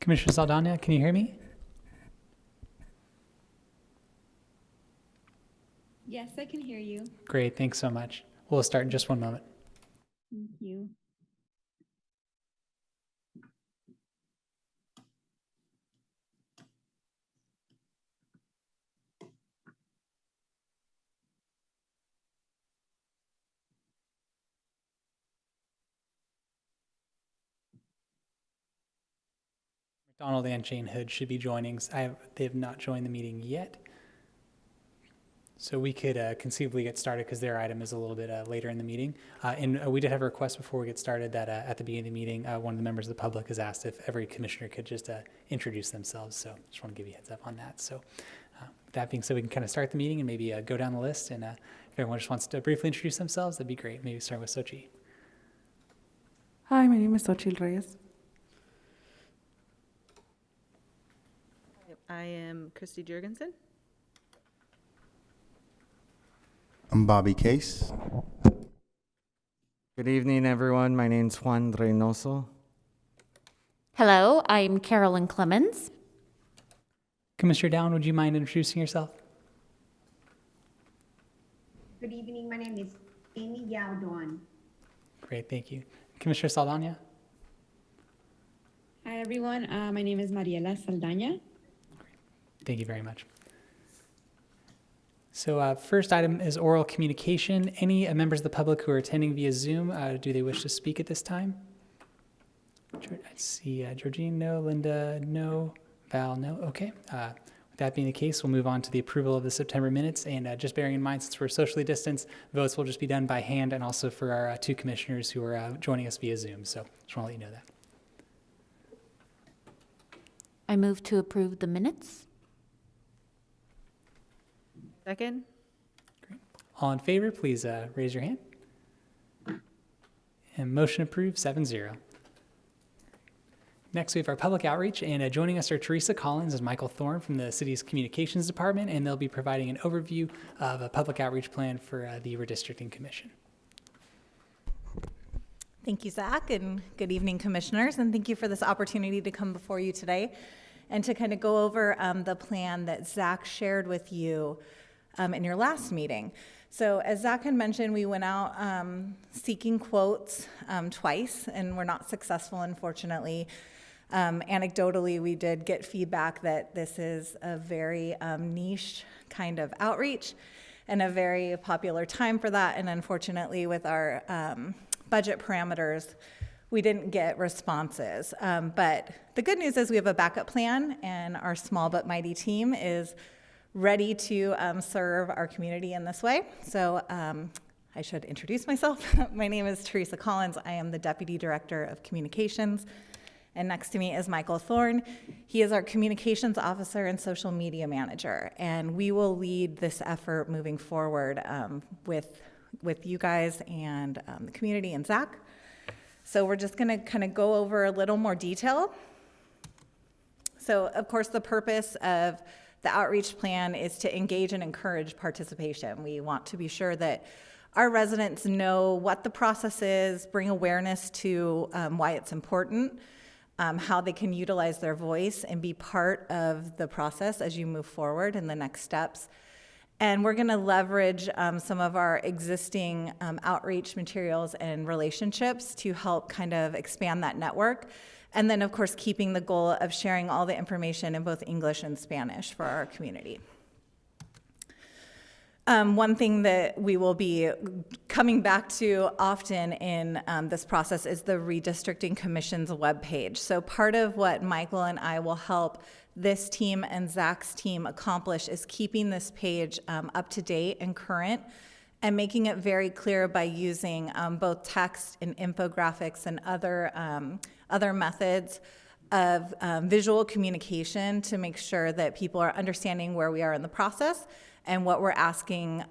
Commissioner Saldana, can you hear me? Yes, I can hear you. Great, thanks so much. We'll start in just one moment. Thank you. McDonald and Jane Hood should be joining. They have not joined the meeting yet. So we could conceivably get started because their item is a little bit later in the meeting. We did have a request before we get started that at the beginning of the meeting, one of the members of the public has asked if every commissioner could just introduce themselves. So just want to give you a heads up on that. So with that being said, we can kind of start the meeting and maybe go down the list. And if everyone just wants to briefly introduce themselves, that'd be great. Maybe start with Sochi. Hi, my name is Xochitl Reyes. I am Christy Jurgensen. I'm Bobby Case. Good evening, everyone. My name's Juan Reynoso. Hello, I'm Carolyn Clemens. Commissioner Down, would you mind introducing yourself? Good evening. My name is Amy Yaudon. Great, thank you. Commissioner Saldana? Hi, everyone. My name is Mariela Saldaña. Thank you very much. So first item is oral communication. Any members of the public who are attending via Zoom, do they wish to speak at this time? I see Georgine, no. Linda, no. Val, no. Okay. With that being the case, we'll move on to the approval of the September minutes. And just bearing in mind, since we're socially distanced, votes will just be done by hand, and also for our two commissioners who are joining us via Zoom. So just want to let you know that. I move to approve the minutes. Second. All in favor, please raise your hand. And motion approved, 7-0. Next, we have our public outreach, and joining us are Teresa Collins and Michael Thorne from the city's communications department, and they'll be providing an overview of a public outreach plan for the Redistricting Commission. Thank you, Zach, and good evening, commissioners, and thank you for this opportunity to come before you today and to kind of go over the plan that Zach shared with you in your last meeting. So as Zach had mentioned, we went out seeking quotes twice, and we're not successful, unfortunately. Anecdotally, we did get feedback that this is a very niche kind of outreach and a very popular time for that, and unfortunately, with our budget parameters, we didn't get responses. But the good news is we have a backup plan, and our small but mighty team is ready to serve our community in this way. So I should introduce myself. My name is Teresa Collins. I am the Deputy Director of Communications. And next to me is Michael Thorne. He is our Communications Officer and Social Media Manager. And we will lead this effort moving forward with you guys and the community and Zach. So we're just gonna kind of go over a little more detail. So of course the purpose of the outreach plan is to engage and encourage participation. We want to be sure that our residents know what the process is, bring awareness to why it's important, how they can utilize their voice and be part of the process as you move forward in the next steps. And we're gonna leverage some of our existing outreach materials and relationships to help kind of expand that network. And then, of course, keeping the goal of sharing all the information in both English and Spanish for our community. One thing that we will be coming back to often in this process is the Redistricting Commission's webpage. So part of what Michael and I will help this team and Zach's team accomplish is keeping this page up to date and current, and making it very clear by using both text and infographics and other methods of visual communication to make sure that people are understanding where we are in the process and what we're asking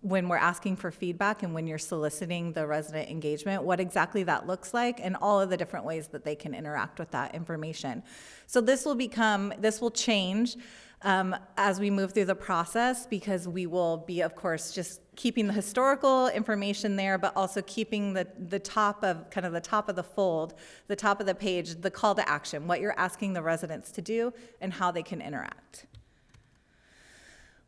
when we're asking for feedback and when you're soliciting the resident engagement, what exactly that looks like and all of the different ways that they can interact with that information. So this will change as we move through the process, because we will be, of course, just keeping the historical information there, but also keeping the top of the fold, the top of the page, the call to action, what you're asking the residents to do and how they can interact.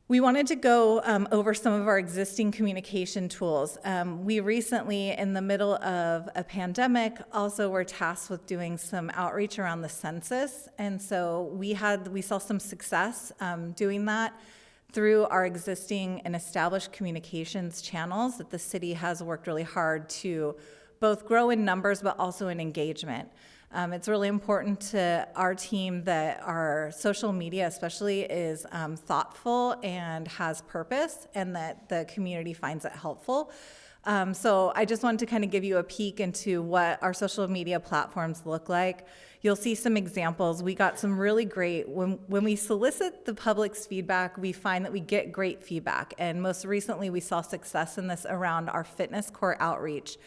We wanted to go over some of our existing communication tools. We recently, in the middle of a pandemic, also were tasked with doing some outreach around the census. And so we saw some success doing that through our existing and established communications channels that the city has worked really hard to both grow in numbers, but also in engagement. It's really important to our team that our social media especially is thoughtful and has purpose, and that the community finds it helpful. So I just wanted to kind of give you a peek into what our social media platforms look like. You'll see some examples. We got some really great, when we solicit the public's feedback, we find that we get great feedback. And most recently, we saw success in this around our fitness court outreach.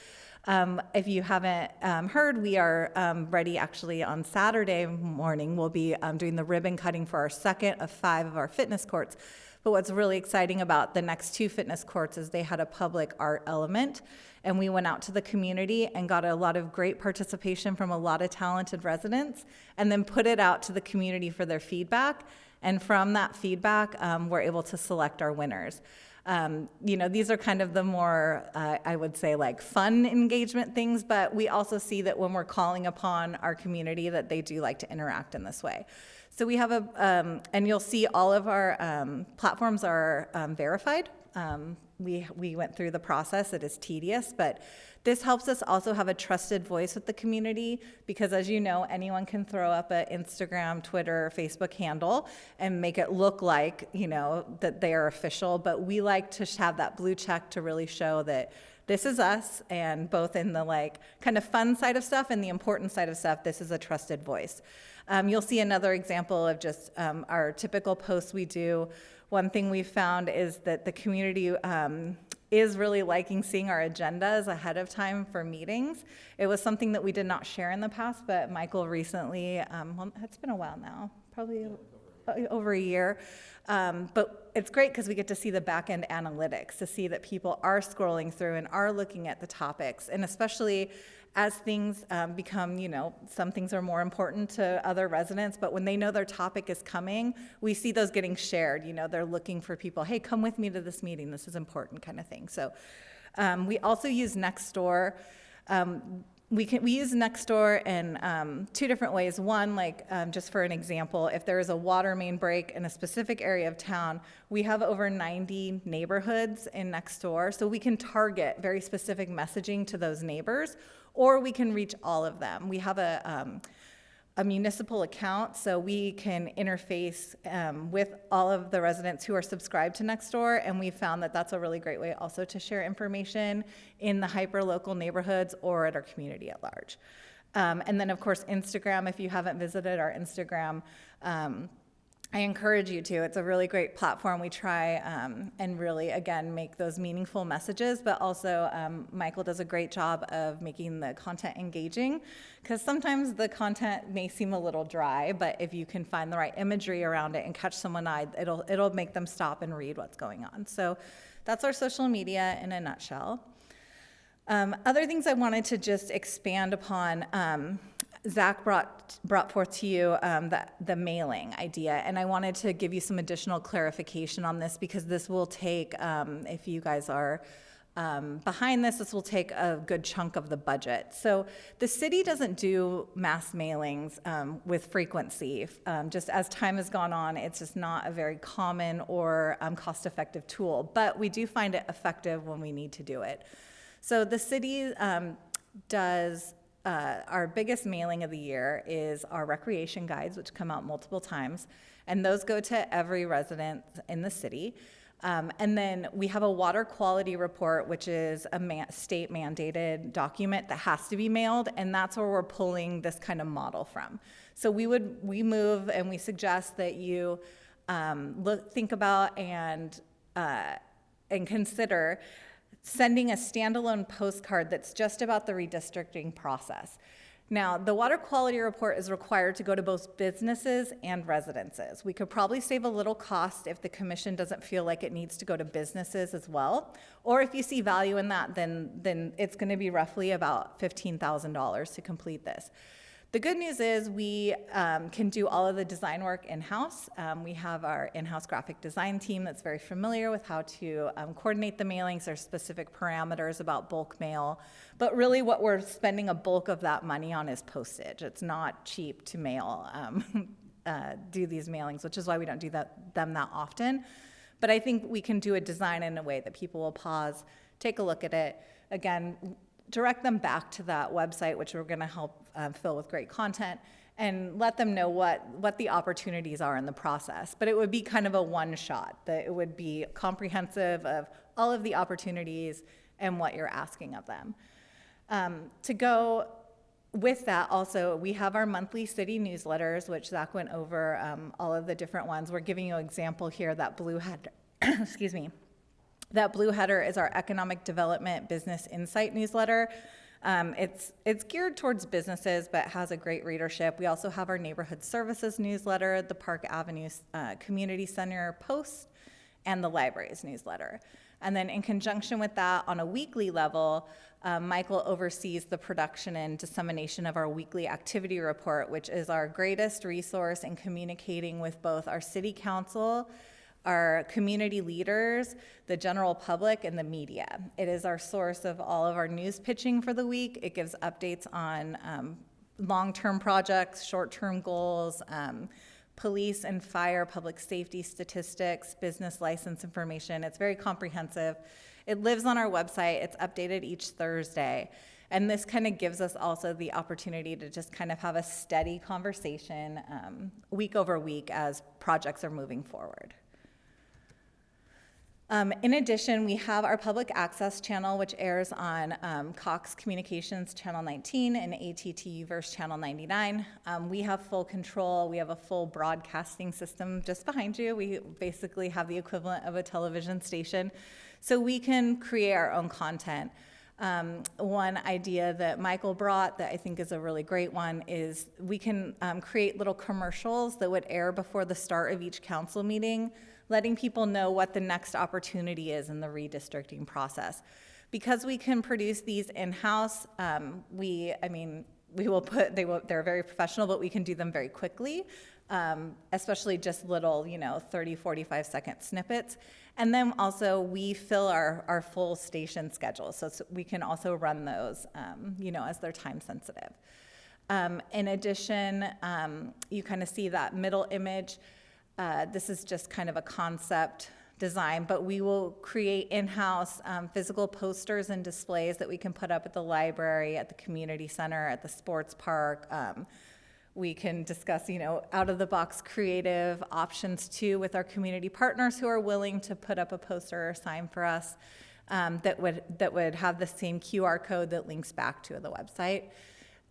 If you haven't heard, we are ready actually on Saturday morning. We'll be doing the ribbon cutting for our second of 5 of our fitness courts. But what's really exciting about the next 2 fitness courts is they had a public art element, and we went out to the community and got a lot of great participation from a lot of talented residents, and then put it out to the community for their feedback. And from that feedback, we're able to select our winners. These are kind of the more, I would say, like fun engagement things, but we also see that when we're calling upon our community that they do like to interact in this way. So we have and you'll see all of our platforms are verified. We went through the process. It is tedious, but this helps us also have a trusted voice with the community, because as you know, anyone can throw up an Instagram, Twitter, Facebook handle and make it look like, that they are official. But we like to have that blue check to really show that this is us, and both in the kind of fun side of stuff and the important side of stuff, this is a trusted voice. You'll see another example of just our typical posts we do. One thing we found is that the community is really liking seeing our agendas ahead of time for meetings. It was something that we did not share in the past, but Michael recently, it's been a while now, probably over a year. But it's great because we get to see the back end analytics, to see that people are scrolling through and are looking at the topics, and especially as things become, some things are more important to other residents, but when they know their topic is coming, we see those getting shared. They're looking for people, hey, come with me to this meeting, this is important, kind of thing. So we also use Nextdoor. We use Nextdoor in 2 different ways. One, just for an example, if there is a water main break in a specific area of town, we have over 90 neighborhoods in Nextdoor, so we can target very specific messaging to those neighbors, or we can reach all of them. We have a municipal account, so we can interface with all of the residents who are subscribed to Nextdoor, and we found that that's a really great way also to share information in the hyper-local neighborhoods or at our community at large. And then, of course, Instagram. If you haven't visited our Instagram, I encourage you to. It's a really great platform. We try and really, again, make those meaningful messages, but also Michael does a great job of making the content engaging, because sometimes the content may seem a little dry, but if you can find the right imagery around it and catch someone's eye, it'll make them stop and read what's going on. So that's our social media in a nutshell. Other things I wanted to just expand upon, Zach brought forth to you the mailing idea, and I wanted to give you some additional clarification on this, because this will take, if you guys are behind this will take a good chunk of the budget. So the city doesn't do mass mailings with frequency. Just as time has gone on, it's just not a very common or cost-effective tool, but we do find it effective when we need to do it. So the city does our biggest mailing of the year is our recreation guides, which come out multiple times, and those go to every resident in the city. And then we have a water quality report, which is a state mandated document that has to be mailed, and that's where we're pulling this kind of model from. So we move and we suggest that you think about and and consider sending a standalone postcard that's just about the redistricting process. Now, the water quality report is required to go to both businesses and residences. We could probably save a little cost if the commission doesn't feel like it needs to go to businesses as well. Or if you see value in that, then it's going to be roughly about $15,000 to complete this. The good news is we can do all of the design work in-house. We have our in-house graphic design team that's very familiar with how to coordinate the mailings. There's specific parameters about bulk mail. But really what we're spending a bulk of that money on is postage. It's not cheap to mail, do these mailings, which is why we don't do them that often. But I think we can do a design in a way that people will pause, take a look at it. Again, direct them back to that website, which we're going to help fill with great content, and let them know what the opportunities are in the process. But it would be kind of a one-shot, that it would be comprehensive of all of the opportunities and what you're asking of them. To go with that, also, we have our monthly city newsletters, which Zach went over all of the different ones. We're giving you an example here, that blue header, excuse me. That blue header is our Economic Development Business Insight newsletter. It's geared towards businesses, but has a great readership. We also have our Neighborhood Services newsletter, the Park Avenue Community Center Post, and the Libraries newsletter. And then in conjunction with that, on a weekly level, Michael oversees the production and dissemination of our weekly activity report, which is our greatest resource in communicating with both our city council, our community leaders, the general public, and the media. It is our source of all of our news pitching for the week. It gives updates on long-term projects, short-term goals, police and fire, public safety statistics, business license information. It's very comprehensive. It lives on our website. It's updated each Thursday. And this kind of gives us also the opportunity to just kind of have a steady conversation week over week as projects are moving forward. In addition, we have our public access channel, which airs on Cox Communications Channel 19 and ATT Verse Channel 99. We have full control. We have a full broadcasting system just behind you. We basically have the equivalent of a television station. So we can create our own content. One idea that Michael brought that I think is a really great one is we can create little commercials that would air before the start of each council meeting, letting people know what the next opportunity is in the redistricting process. Because we can produce these in-house, they're very professional, but we can do them very quickly, especially just little, 30, 45-second snippets. And then also we fill our full station schedule, so we can also run those, as they're time sensitive. In addition, you kind of see that middle image. This is just kind of a concept design, but we will create in-house physical posters and displays that we can put up at the library, at the community center, at the sports park. We can discuss, out-of-the-box creative options too with our community partners who are willing to put up a poster or sign for us that would have the same QR code that links back to the website.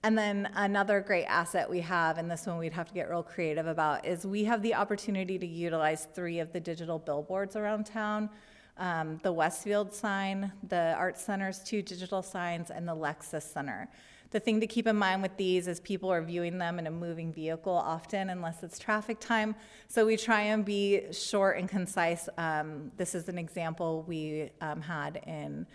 And then another great asset we have, and this one we'd have to get real creative about, is we have the opportunity to utilize 3 of the digital billboards around town. The Westfield sign, the Arts Center's 2 digital signs, and the Lexus Center. The thing to keep in mind with these is people are viewing them in a moving vehicle often unless it's traffic time. So we try and be short and concise. This is an example we had in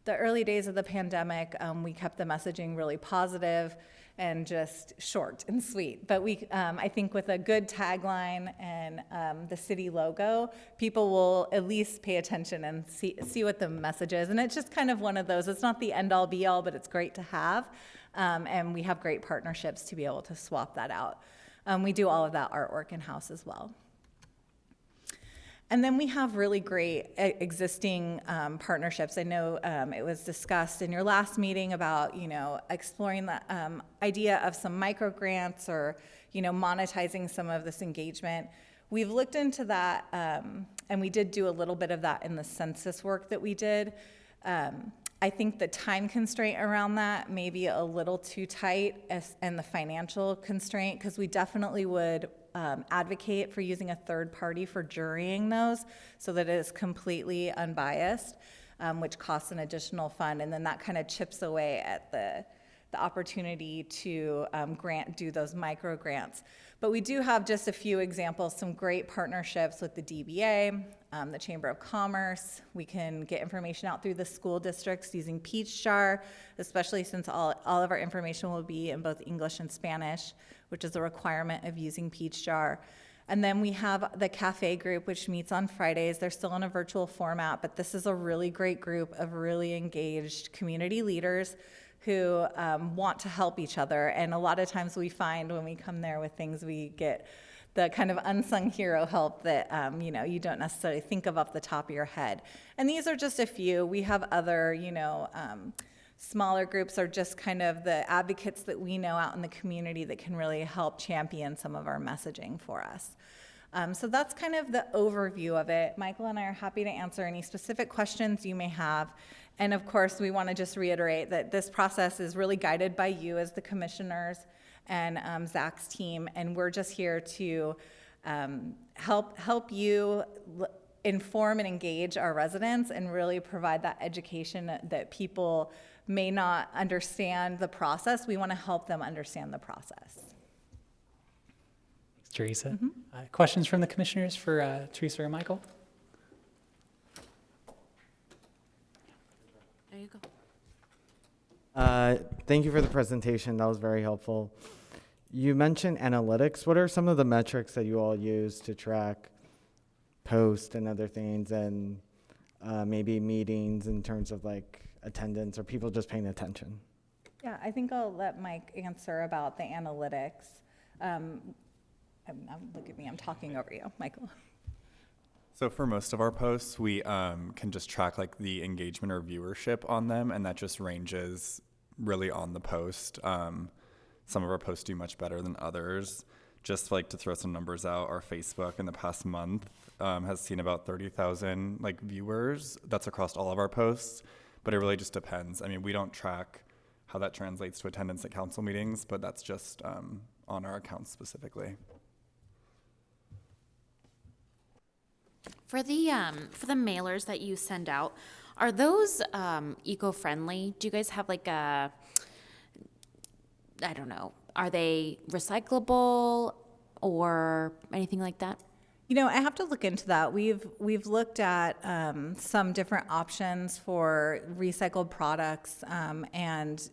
the early days of the pandemic. We kept the messaging really positive and just short and sweet. But I think with a good tagline and the city logo, people will at least pay attention and see what the message is. And it's just kind of one of those, it's not the end all be all, but it's great to have. And we have great partnerships to be able to swap that out. We do all of that artwork in-house as well. And then we have really great existing partnerships. I know it was discussed in your last meeting about, exploring the idea of some micro grants or, monetizing some of this engagement. We've looked into that, and we did do a little bit of that in the census work that we did. I think the time constraint around that may be a little too tight and the financial constraint, because we definitely would advocate for using a third party for jurying those so that it is completely unbiased, which costs an additional fund. And then that kind of chips away at the opportunity to do those micro grants. But we do have just a few examples, some great partnerships with the DBA, the Chamber of Commerce. We can get information out through the school districts using Peach Jar, especially since all of our information will be in both English and Spanish, which is a requirement of using Peach Jar. And then we have the cafe group, which meets on Fridays. They're still in a virtual format, but this is a really great group of really engaged community leaders who want to help each other. And a lot of times we find when we come there with things, we get the kind of unsung hero help that you don't necessarily think of off the top of your head. And these are just a few. We have other, smaller groups are just kind of the advocates that we know out in the community that can really help champion some of our messaging for us. So that's kind of the overview of it. Michael and I are happy to answer any specific questions you may have. And of course, we want to just reiterate that this process is really guided by you as the commissioners and Zach's team. And we're just here to help you inform and engage our residents and really provide that education that people may not understand the process. We want to help them understand the process. Thanks, Teresa. Questions from the commissioners for Teresa or Michael? There you go. Thank you for the presentation. That was very helpful. You mentioned analytics. What are some of the metrics that you all use to track posts and other things, and maybe meetings in terms of like attendance or people just paying attention? Yeah, I think I'll let Mike answer about the analytics. Look at me, I'm talking over you, Michael. So for most of our posts, we can just track like the engagement or viewership on them, and that just ranges really on the post. Some of our posts do much better than others. Just like to throw some numbers out, our Facebook in the past month has seen about 30,000 like viewers. That's across all of our posts, but it really just depends. I mean, we don't track how that translates to attendance at council meetings, but that's just on our accounts specifically. For the mailers that you send out, are those eco-friendly? Do you guys have like a, I don't know, are they recyclable or anything like that? I have to look into that. We've looked at some different options for recycled products, and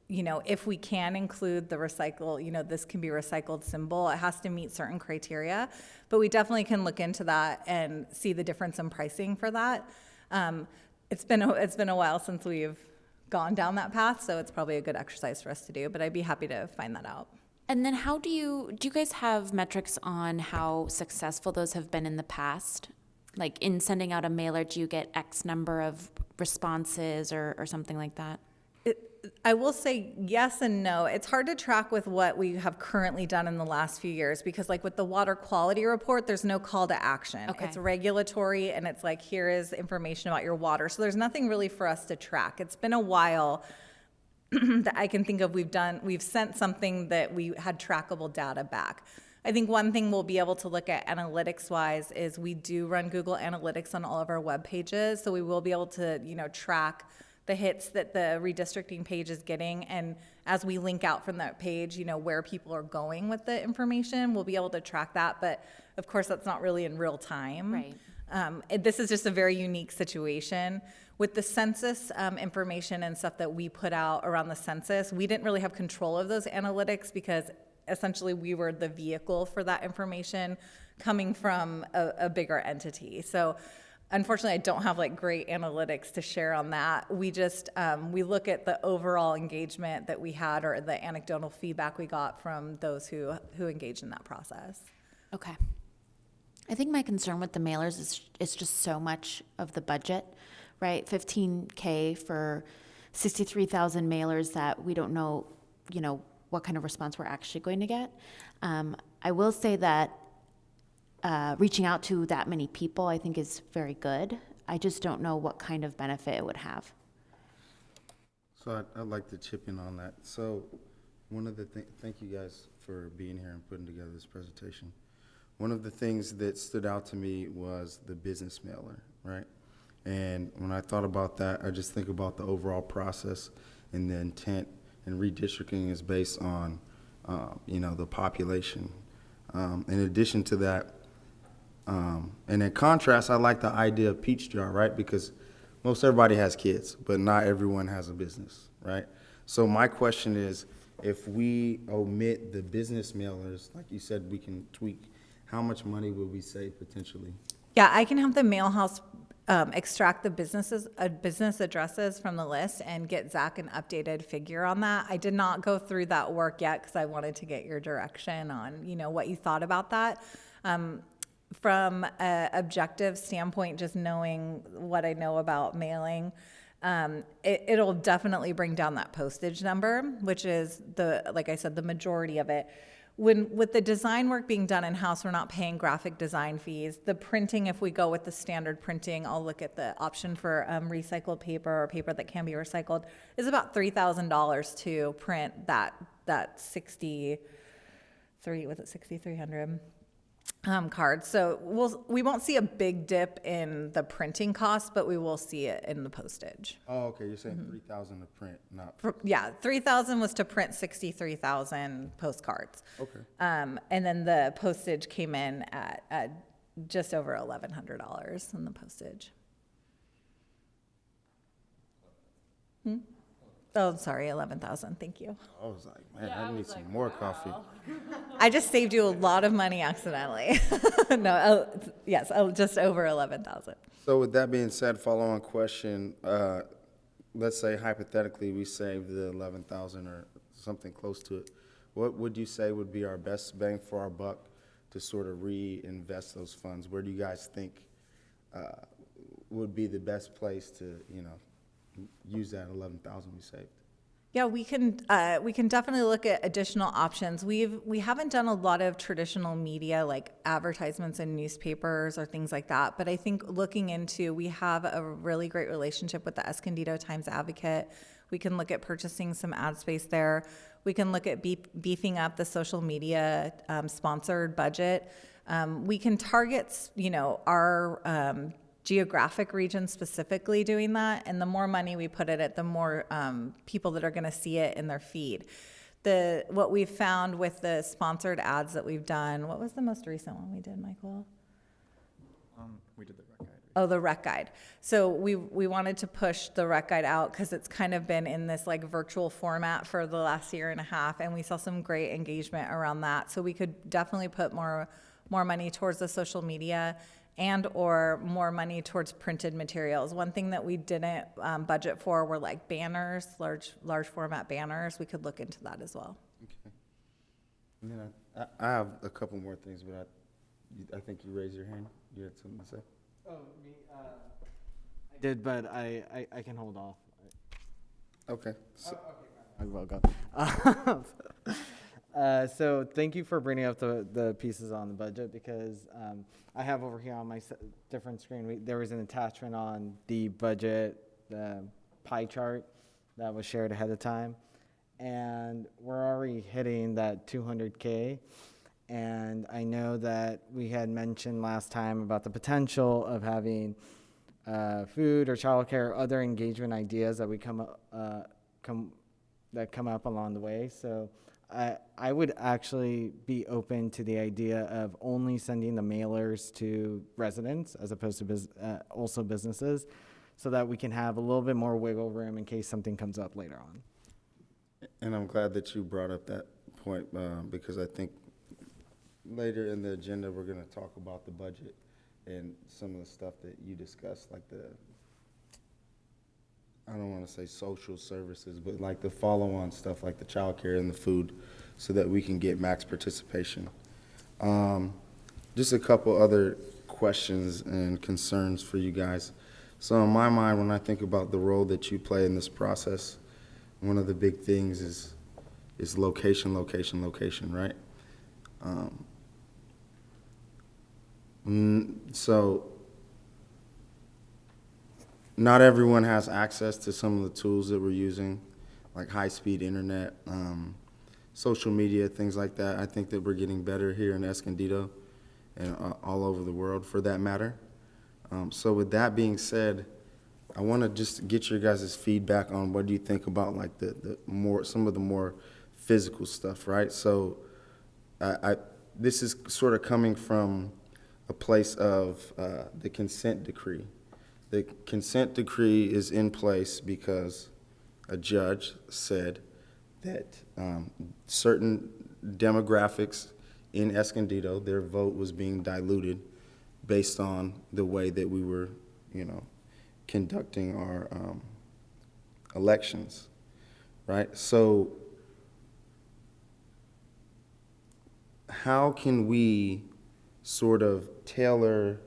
if we can include the recycle, this can be recycled symbol. It has to meet certain criteria, but we definitely can look into that and see the difference in pricing for that. It's been a while since we've gone down that path, so it's probably a good exercise for us to do, but I'd be happy to find that out. And then do you guys have metrics on how successful those have been in the past? Like in sending out a mailer, do you get X number of responses or something like that? I will say yes and no. It's hard to track with what we have currently done in the last few years because like with the water quality report, there's no call to action. Okay. It's regulatory and it's like, here is information about your water. So there's nothing really for us to track. It's been a while that I can think of we've sent something that we had trackable data back. I think one thing we'll be able to look at analytics-wise is we do run Google Analytics on all of our web pages, so we will be able to, track the hits that the redistricting page is getting, and as we link out from that page, where people are going with the information, we'll be able to track that, but of course that's not really in real time. Right. This is just a very unique situation. With the census information and stuff that we put out around the census, we didn't really have control of those analytics because essentially we were the vehicle for that information coming from a bigger entity. So unfortunately, I don't have like great analytics to share on that. We just, we look at the overall engagement that we had or the anecdotal feedback we got from those who engaged in that process. Okay. I think my concern with the mailers is it's just so much of the budget, right? $15K for 63,000 mailers that we don't know, what kind of response we're actually going to get. I will say that reaching out to that many people, I think, is very good. I just don't know what kind of benefit it would have. So I'd like to chip in on that. So one of the thank you guys for being here and putting together this presentation. one of the things that stood out to me was the business mailer, right? And when I thought about that, I just think about the overall process and the intent, and redistricting is based on, the population. In addition to that, and in contrast, I like the idea of peach jar, right? Because most everybody has kids, but not everyone has a business, right? So my question is, if we omit the business mailers, like you said, we can tweak, how much money will we save potentially? Yeah, I can have the mail house extract the business addresses from the list and get Zach an updated figure on that. I did not go through that work yet because I wanted to get your direction on, what you thought about that. From an objective standpoint, just knowing what I know about mailing, it'll definitely bring down that postage number, which is like I said, the majority of it. With the design work being done in-house, we're not paying graphic design fees. The printing, if we go with the standard printing, I'll look at the option for recycled paper or paper that can be recycled, is about $3,000 to print that 6,300 cards. So we won't see a big dip in the printing cost, but we will see it in the postage. Oh, okay, you're saying 3,000 to print, not. Yeah, 3,000 was to print 63,000 postcards. Okay. And then the postage came in at just over $1,100 in the postage. Oh, sorry, 11,000. Thank you. I was like, man, I need some more coffee. I just saved you a lot of money accidentally. No, yes, just over 11,000. So with that being said, follow-on question, let's say hypothetically we save the 11,000 or something close to it. What would you say would be our best bang for our buck to sort of reinvest those funds? Where do you guys think would be the best place to, use that 11,000 we saved? Yeah, we can definitely look at additional options. We haven't done a lot of traditional media like advertisements in newspapers or things like that, but I think we have a really great relationship with the Escondido Times Advocate. We can look at purchasing some ad space there. We can look at beefing up the social media sponsored budget. We can target, our geographic region specifically doing that, and the more money we put in it, the more people that are going to see it in their feed. What we've found with the sponsored ads that we've done, what was the most recent one we did, Michael? We did the rec guide. Oh, the rec guide. So we wanted to push the rec guide out because it's kind of been in this like virtual format for the last year and a half, and we saw some great engagement around that. So we could definitely put more money towards the social media and or more money towards printed materials. One thing that we didn't budget for were like banners, large format banners. We could look into that as well. Okay. And then I have a couple more things, but I think you raised your hand. You had something to say? Oh, me? I did, but I can hold off. Okay. So, I will go. So thank you for bringing up the pieces on the budget, because I have over here on my different screen, there was an attachment on the budget pie chart that was shared ahead of time. And we're already hitting that 200K. And I know that we had mentioned last time about the potential of having food or childcare, or other engagement ideas that we come up along the way. So I would actually be open to the idea of only sending the mailers to residents as opposed to also businesses, so that we can have a little bit more wiggle room in case something comes up later on. and I'm glad that you brought up that point, because I think later in the agenda, we're going to talk about the budget and some of the stuff that you discussed, like I don't want to say social services, but like the follow-on stuff, like the childcare and the food, so that we can get max participation. Just a couple other questions and concerns for you guys. So in my mind, when I think about the role that you play in this process, one of the big things is location, right? So not everyone has access to some of the tools that we're using, like high-speed internet, social media, things like that. I think that we're getting better here in Escondido, and all over the world for that matter. So with that being said, I want to just get your guys' feedback on what do you think about like some of the more physical stuff, right? So this is sort of coming from a place of the consent decree. The consent decree is in place because a judge said that certain demographics in Escondido, their vote was being diluted based on the way that we were, conducting our elections, right? So how can we sort of tailor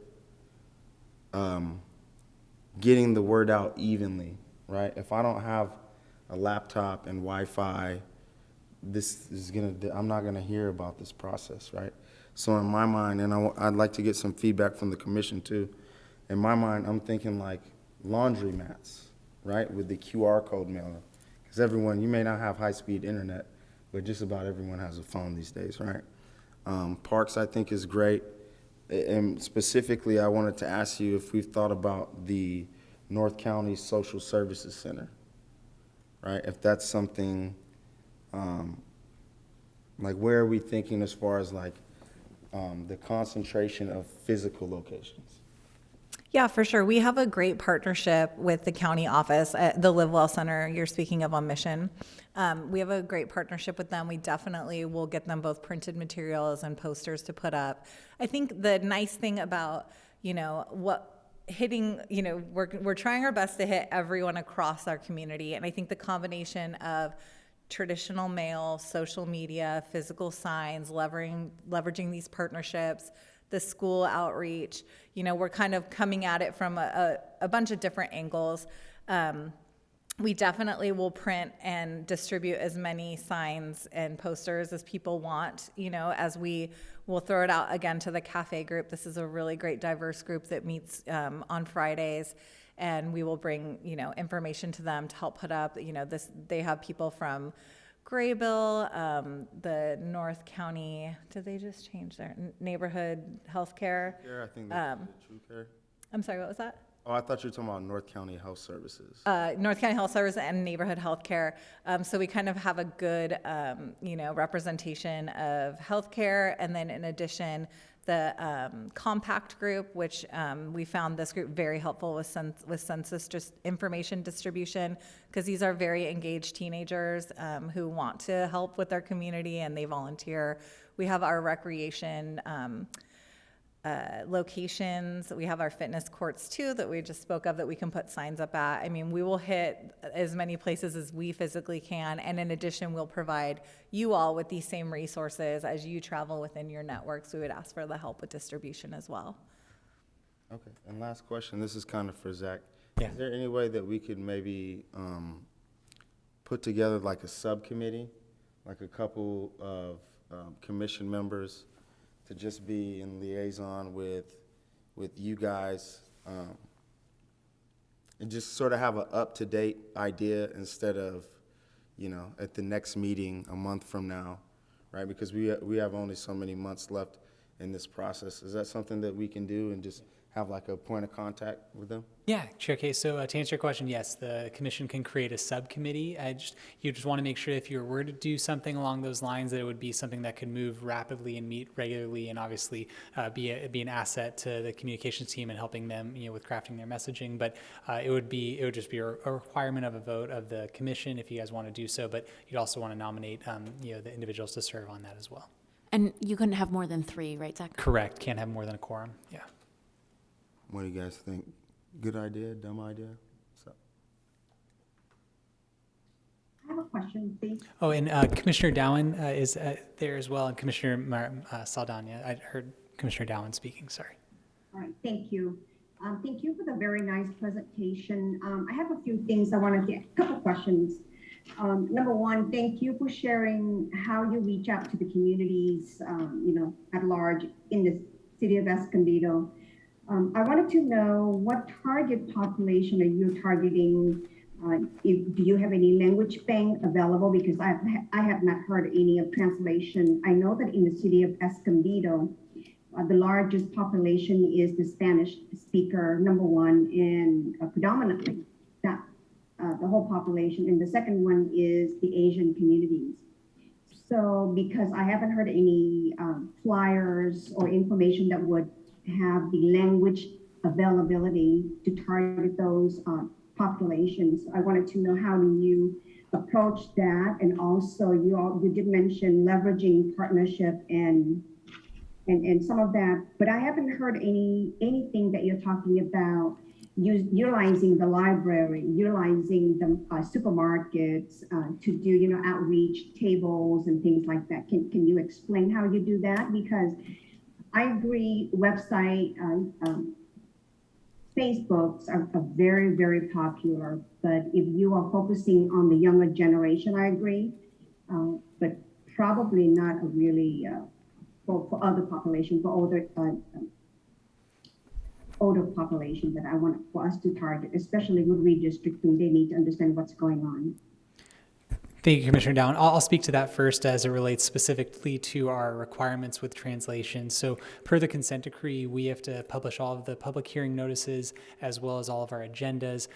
getting the word out evenly, right? If I don't have a laptop and Wi-Fi, I'm not gonna hear about this process, right? So in my mind, and I'd like to get some feedback from the commission too. In my mind, I'm thinking like laundromats, right, with the QR code mailer. Because everyone, you may not have high-speed internet, but just about everyone has a phone these days, right? Parks, I think, is great. And specifically, I wanted to ask you if we've thought about the North County Social Services Center, right? If that's something, like where are we thinking as far as like the concentration of physical locations? Yeah, for sure. We have a great partnership with the county office at the Live Well Center you're speaking of on Mission. We have a great partnership with them. We definitely will get them both printed materials and posters to put up. I think the nice thing about, we're trying our best to hit everyone across our community. And I think the combination of traditional mail, social media, physical signs, leveraging these partnerships, the school outreach, we're kind of coming at it from a bunch of different angles. We definitely will print and distribute as many signs and posters as people want, as we will throw it out again to the cafe group. This is a really great diverse group that meets on Fridays, and we will bring, information to them to help put up, they have people from Graybill, the North County, did they just change their neighborhood healthcare? I think that's True Care. I'm sorry, what was that? Oh, I thought you were talking about North County Health Services. North County Health Service and neighborhood healthcare. So we kind of have a good, representation of healthcare. And then in addition, the compact group, which we found this group very helpful with Census just information distribution, because these are very engaged teenagers who want to help with their community and they volunteer. We have our recreation locations. We have our fitness courts too that we just spoke of that we can put signs up at. I mean, we will hit as many places as we physically can. And in addition, we'll provide you all with these same resources as you travel within your networks. We would ask for the help with distribution as well. Okay, and last question, this is kind of for Zach. Yeah. Is there any way that we could maybe put together like a subcommittee, like a couple of commission members to just be in liaison with you guys, and just sort of have an up-to-date idea instead of, at the next meeting a month from now, right? Because we have only so many months left in this process. Is that something that we can do and just have like a point of contact with them? Yeah, sure. Okay, so to answer your question, yes, the commission can create a subcommittee. You just want to make sure if you were to do something along those lines, that it would be something that could move rapidly and meet regularly, and obviously be an asset to the communications team and helping them, with crafting their messaging. But it would just be a requirement of a vote of the commission if you guys want to do so. But you'd also want to nominate, the individuals to serve on that as well. And you couldn't have more than 3, right, Zach? Correct. Can't have more than a quorum. Yeah. What do you guys think? Good idea, dumb idea? So. I have a question, please. Oh, and Commissioner Dowan is there as well, and Commissioner Saldana. I heard Commissioner Dowan speaking, sorry. All right, thank you. Thank you for the very nice presentation. I have a few things I wanted to get, a couple questions. Number one, thank you for sharing how you reach out to the communities, at large in the city of Escondido. I wanted to know what target population are you targeting? Do you have any language bank available? Because I have not heard any of translation. I know that in the city of Escondido, the largest population is the Spanish speaker, number one, and predominantly that the whole population. And the second one is the Asian communities. So because I haven't heard any flyers or information that would have the language availability to target those populations, I wanted to know, how do you approach that? And also you did mention leveraging partnership and some of that, but I haven't heard anything that you're talking about utilizing the library, utilizing the supermarkets to do, outreach tables and things like that. Can you explain how you do that? Because I agree, website, Facebooks are very, very popular, but if you are focusing on the younger generation, I agree, but probably not a really, for other population, for older population that I want for us to target, especially with redistricting. They need to understand what's going on. Thank you, Commissioner Down. I'll speak to that first as it relates specifically to our requirements with translation. So per the consent decree, we have to publish all of the public hearing notices as well as all of our agendas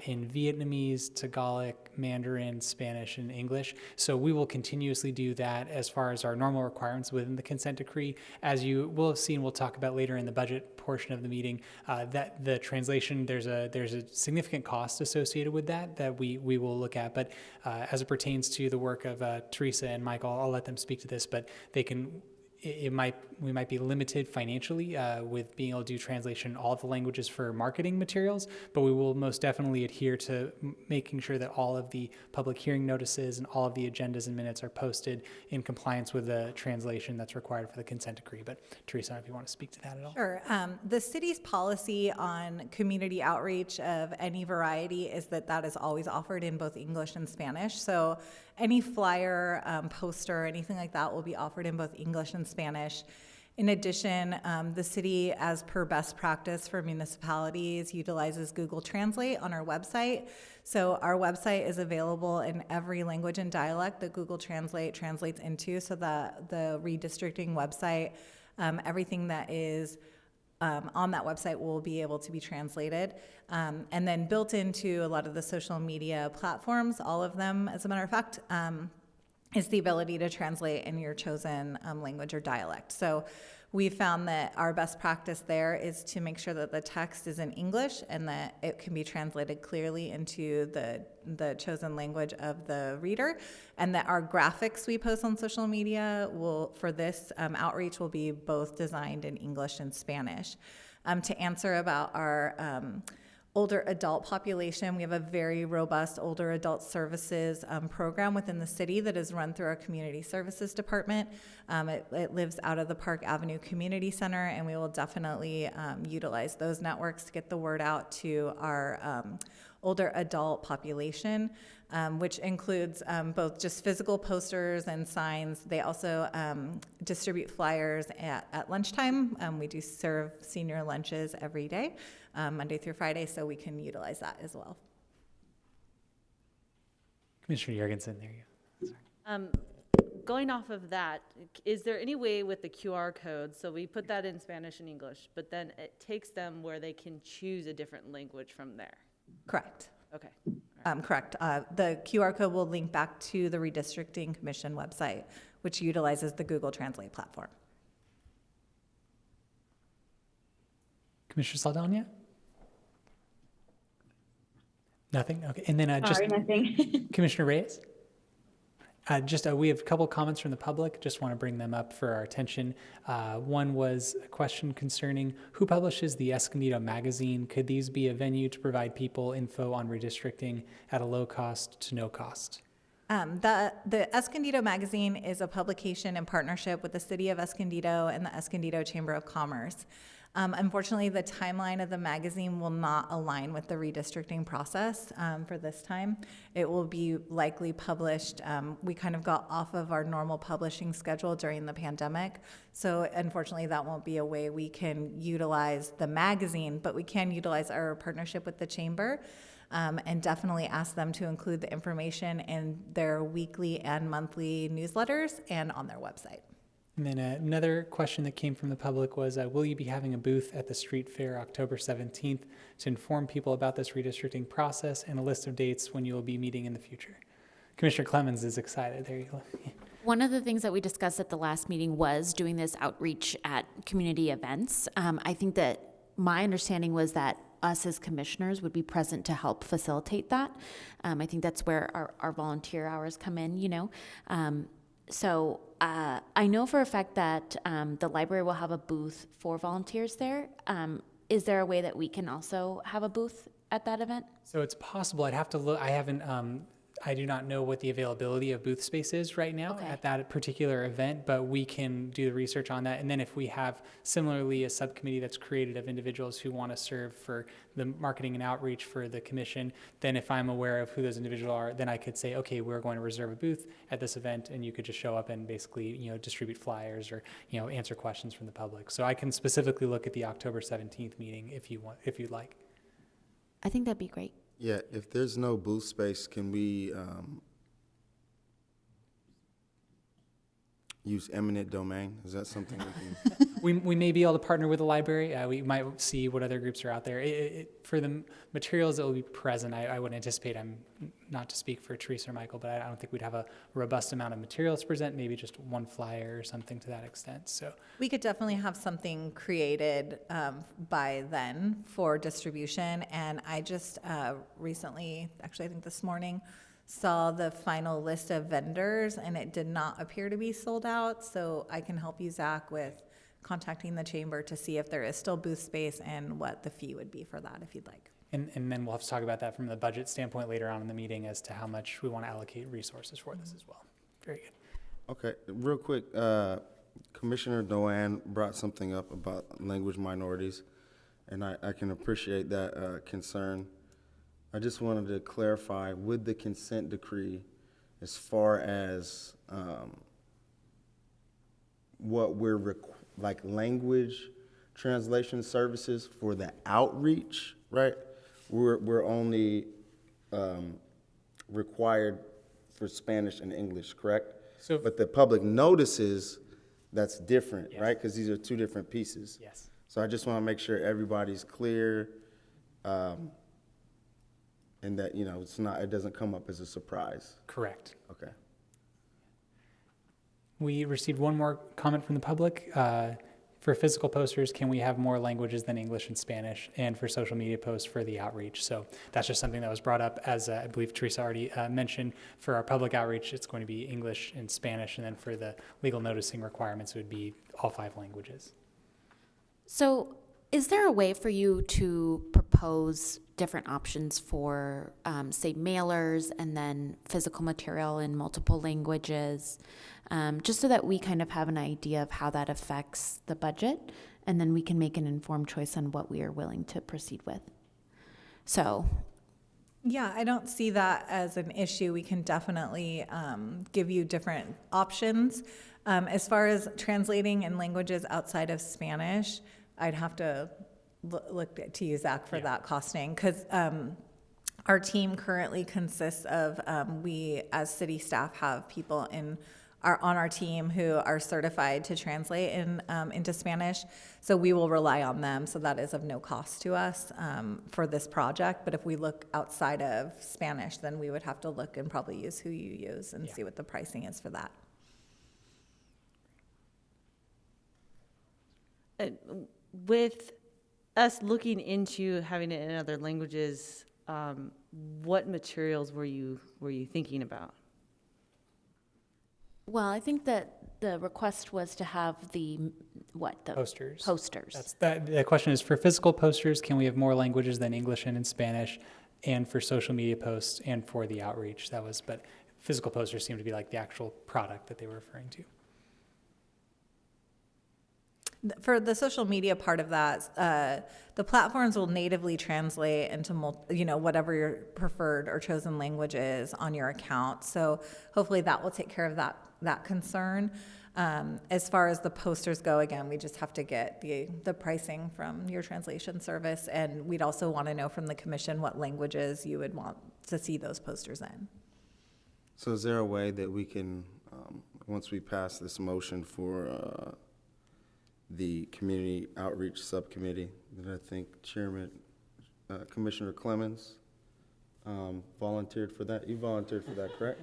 in Vietnamese, Tagalog, Mandarin, Spanish, and English. So we will continuously do that as far as our normal requirements within the consent decree. As you will have seen, we'll talk about later in the budget portion of the meeting, that the translation, there's a significant cost associated with that we will look at. But as it pertains to the work of Teresa and Michael, I'll let them speak to this, but they can, we might be limited financially with being able to do translation in all of the languages for marketing materials, but we will most definitely adhere to making sure that all of the public hearing notices and all of the agendas and minutes are posted in compliance with the translation that's required for the consent decree. But Teresa, if you want to speak to that at all. Sure. The city's policy on community outreach of any variety is that is always offered in both English and Spanish. So any flyer, poster, anything like that will be offered in both English and Spanish. In addition, the city, as per best practice for municipalities, utilizes Google Translate on our website. So our website is available in every language and dialect that Google Translate translates into. So the redistricting website, everything that is on that website will be able to be translated. And then built into a lot of the social media platforms, all of them, as a matter of fact, is the ability to translate in your chosen language or dialect. So we found that our best practice there is to make sure that the text is in English and that it can be translated clearly into the chosen language of the reader, and that our graphics we post on social media for this outreach will be both designed in English and Spanish. To answer about our older adult population, we have a very robust older adult services program within the city that is run through our community services department. It lives out of the Park Avenue Community Center, and we will definitely utilize those networks to get the word out to our older adult population, which includes both just physical posters and signs. They also distribute flyers at lunchtime. We do serve senior lunches every day, Monday through Friday, so we can utilize that as well. Commissioner Jorgensen, there you go. Sorry. Going off of that, is there any way with the QR code, so we put that in Spanish and English, but then it takes them where they can choose a different language from there? Correct. Okay. Correct. The QR code will link back to the Redistricting Commission website, which utilizes the Google Translate platform. Commissioner Saldana? Nothing? Okay. And then Sorry, nothing. Commissioner Reyes? We have a couple comments from the public. Just want to bring them up for our attention. One was a question concerning who publishes the Escondido magazine. Could these be a venue to provide people info on redistricting at a low cost to no cost? The Escondido magazine is a publication in partnership with the City of Escondido and the Escondido Chamber of Commerce. Unfortunately, the timeline of the magazine will not align with the redistricting process for this time. It will be likely published. We kind of got off of our normal publishing schedule during the pandemic, so unfortunately that won't be a way we can utilize the magazine, but we can utilize our partnership with the Chamber and definitely ask them to include the information in their weekly and monthly newsletters and on their website. And then another question that came from the public was, will you be having a booth at the street fair October 17th to inform people about this redistricting process and a list of dates when you will be meeting in the future? Commissioner Clemens is excited. There you go. One of the things that we discussed at the last meeting was doing this outreach at community events. I think that my understanding was that us as commissioners would be present to help facilitate that. I think that's where our volunteer hours come in, you know. So I know for a fact that the library will have a booth for volunteers there. Is there a way that we can also have a booth at that event? So it's possible. I'd have to look. I do not know what the availability of booth space is right now Okay. at that particular event, but we can do the research on that. And then if we have similarly a subcommittee that's created of individuals who want to serve for the marketing and outreach for the commission, then if I'm aware of who those individuals are, then I could say, okay, we're going to reserve a booth at this event, and you could just show up and basically, you know, distribute flyers or, you know, answer questions from the public. So I can specifically look at the October 17th meeting if you'd like. I think that'd be great. Yeah, if there's no booth space, can we use eminent domain? Is that something we can? We may be able to partner with the library. We might see what other groups are out there. For the materials that will be present, I would anticipate, I'm not to speak for Teresa or Michael, but I don't think we'd have a robust amount of materials to present, maybe just one flyer or something to that extent. So We could definitely have something created by then for distribution. And I just recently, actually I think this morning, saw the final list of vendors, and it did not appear to be sold out. So I can help you, Zach, with contacting the chamber to see if there is still booth space and what the fee would be for that, if you'd like. and then we'll have to talk about that from the budget standpoint later on in the meeting as to how much we want to allocate resources for this as well. Very good. Okay, real quick, Commissioner Doan brought something up about language minorities, and I can appreciate that concern. I just wanted to clarify with the consent decree, as far as what we're like language translation services for the outreach, right? We're only required for Spanish and English, correct? So- But the public notices, that's different, Yes. right? Because these are two different pieces. Yes. So I just want to make sure everybody's clear, and that, you know, it doesn't come up as a surprise. Correct. Okay. We received one more comment from the public. For physical posters, can we have more languages than English and Spanish? And for social media posts for the outreach. So that's just something that was brought up, as I believe Teresa already mentioned. For our public outreach, it's going to be English and Spanish. And then for the legal noticing requirements, it would be all 5 languages. So is there a way for you to propose different options for, say, mailers and then physical material in multiple languages, just so that we kind of have an idea of how that affects the budget, and then we can make an informed choice on what we are willing to proceed with? So, Yeah, I don't see that as an issue. We can definitely give you different options. As far as translating in languages outside of Spanish, I'd have to look to you, Zach, for that costing, because our team currently consists of, we as city staff have people on our team who are certified to translate into Spanish. So we will rely on them. So that is of no cost to us for this project. But if we look outside of Spanish, then we would have to look and probably use who you use and see what the pricing is for that. With us looking into having it in other languages, what materials were you thinking about? well, I think that the request was to have the Posters. Posters. The question is, for physical posters, can we have more languages than English and in Spanish? And for social media posts and for the outreach, but physical posters seem to be like the actual product that they were referring to. For the social media part of that, the platforms will natively translate into whatever your preferred or chosen language is on your account. So hopefully that will take care of that concern. As far as the posters go, again, we just have to get the pricing from your translation service, and we'd also want to know from the commission what languages you would want to see those posters in. So is there a way that we can once we pass this motion for the Community Outreach Subcommittee, that I think Chairman, Commissioner Clemens volunteered for that. You volunteered for that, correct?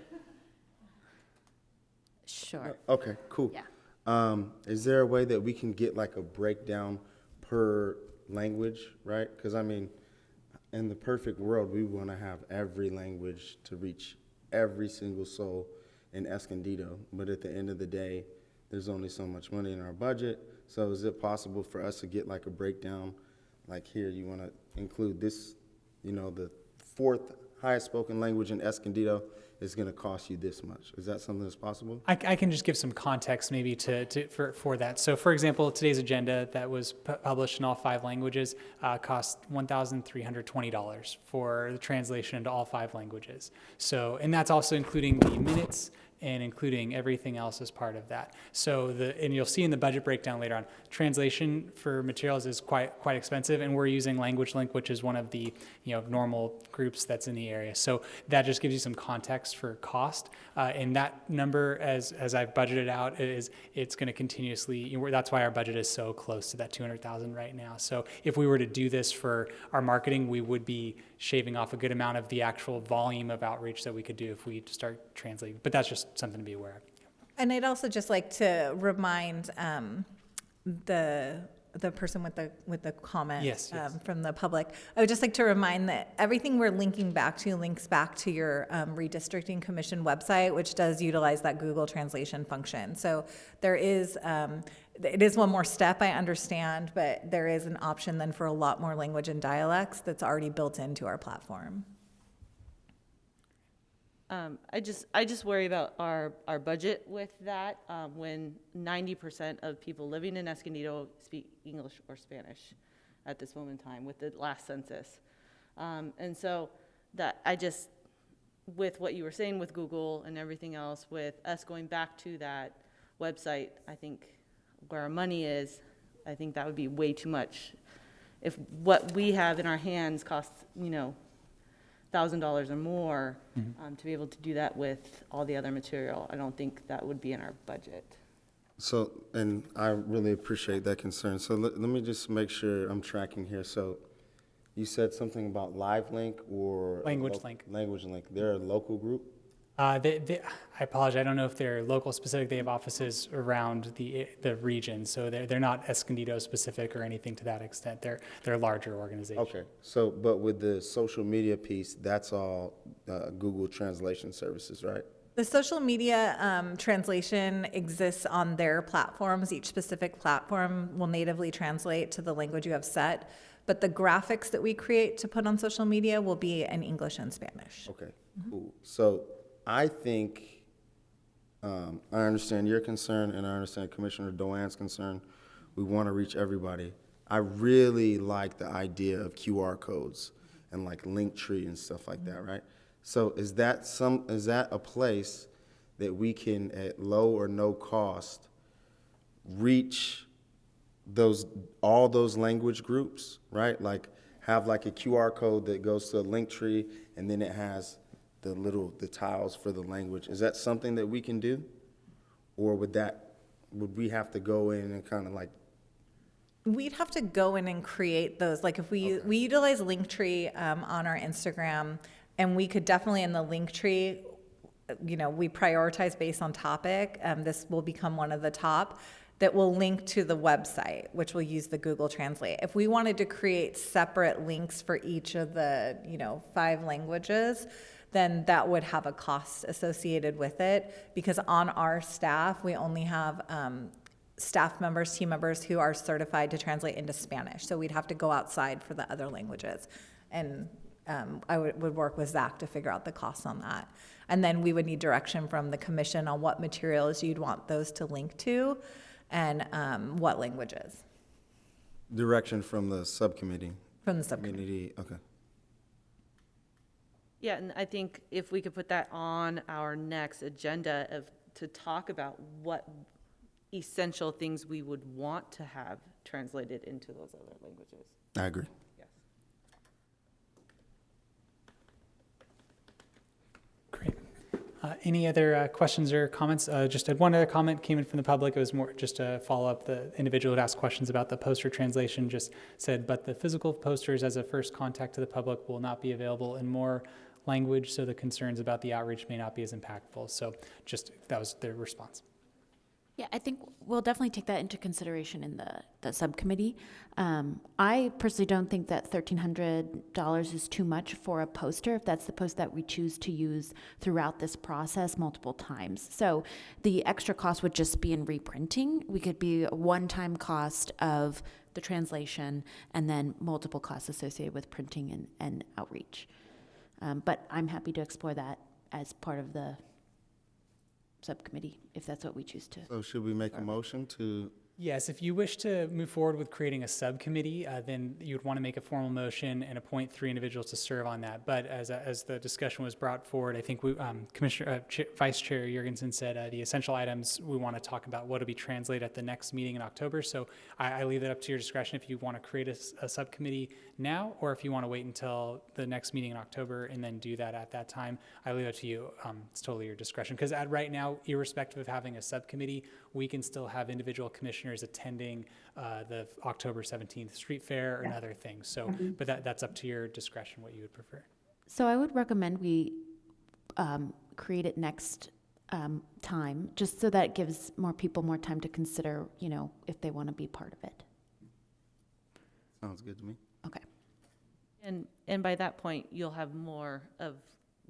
Sure. Okay, cool. Yeah. Is there a way that we can get like a breakdown per language, right? Because I mean, in the perfect world, we want to have every language to reach every single soul in Escondido. But at the end of the day, there's only so much money in our budget. So is it possible for us to get like a breakdown? Like here, you want to include this, you know, the 4th highest spoken language in Escondido is going to cost you this much. Is that something that's possible? I can just give some context maybe for that. So for example, today's agenda that was published in all 5 languages cost $1,320 for the translation into all 5 languages. So, and that's also including the minutes and including everything else as part of that. So and you'll see in the budget breakdown later on, translation for materials is quite expensive, and we're using Language Link, which is one of the normal groups that's in the area. So that just gives you some context for cost. And that number, as I've budgeted out, it's going to continuously. That's why our budget is so close to that $200,000 right now. So if we were to do this for our marketing, we would be shaving off a good amount of the actual volume of outreach that we could do if we start translating. But that's just something to be aware of. And I'd also just like to remind the person with the comment Yes. from the public. I would just like to remind that everything we're linking back to links back to your Redistricting Commission website, which does utilize that Google translation function. So there is, it is one more step, I understand, but there is an option then for a lot more language and dialects that's already built into our platform. I just worry about our budget with that, when 90% of people living in Escondido speak English or Spanish at this moment in time with the last census. And so that with what you were saying with Google and everything else, with us going back to that website, I think where our money is, I think that would be way too much. If what we have in our hands costs, $1,000 or more, to be able to do that with all the other material, I don't think that would be in our budget. So, and I really appreciate that concern. So let me just make sure I'm tracking here. So you said something about Live Link or Language Link. Language Link. They're a local group? I apologize. I don't know if they're local specific. They have offices around the region, so they're not Escondido specific or anything to that extent. They're a larger organization. Okay. So, but with the social media piece, that's all Google Translation Services, right? The social media translation exists on their platforms. Each specific platform will natively translate to the language you have set, but the graphics that we create to put on social media will be in English and Spanish. Okay, cool. So I think I understand your concern, and I understand Commissioner Doan's concern. We want to reach everybody. I really like the idea of QR codes and like Linktree and stuff like that, right? So is that a place that we can, at low or no cost, reach all those language groups, right? Like have like a QR code that goes to a Linktree, and then it has the tiles for the language. Is that something that we can do? Or would we have to go in and kind of like? We'd have to go in and create those. Like if we utilize Linktree on our Instagram, and we could definitely in the Linktree, we prioritize based on topic. This will become one of the top that will link to the website, which will use the Google Translate. If we wanted to create separate links for each of the 5 languages, then that would have a cost associated with it, because on our staff, we only have team members who are certified to translate into Spanish. So we'd have to go outside for the other languages. And I would work with Zach to figure out the costs on that. And then we would need direction from the commission on what materials you'd want those to link to and what languages. Direction from the subcommittee? From the subcommittee. Okay. Yeah, and I think if we could put that on our next agenda to talk about what essential things we would want to have translated into those other languages. I agree. Yes. Great. Any other questions or comments? Just had one other comment came in from the public. It was more just a follow up. The individual who asked questions about the poster translation just said, but the physical posters as a first contact to the public will not be available in more language, so the concerns about the outreach may not be as impactful. So just that was their response. Yeah, I think we'll definitely take that into consideration in the subcommittee. I personally don't think that $1,300 is too much for a poster if that's the post that we choose to use throughout this process multiple times. So the extra cost would just be in reprinting. We could be a one-time cost of the translation and then multiple costs associated with printing and outreach. But I'm happy to explore that as part of the subcommittee, if that's what we choose to. So should we make a motion to? Yes, if you wish to move forward with creating a subcommittee, then you would want to make a formal motion and appoint 3 individuals to serve on that. But as the discussion was brought forward, I think Vice Chair Jorgensen said the essential items we want to talk about what will be translated at the next meeting in October. So I leave that up to your discretion if you want to create a subcommittee now, or if you want to wait until the next meeting in October and then do that at that time. I leave it to you. It's totally your discretion. Because right now, irrespective of having a subcommittee, we can still have individual commissioners attending the October 17th street fair and other things. So, but that's up to your discretion what you would prefer. So I would recommend we create it next time, just so that it gives more people more time to consider, if they want to be part of it. Sounds good to me. Okay. And by that point, you'll have more of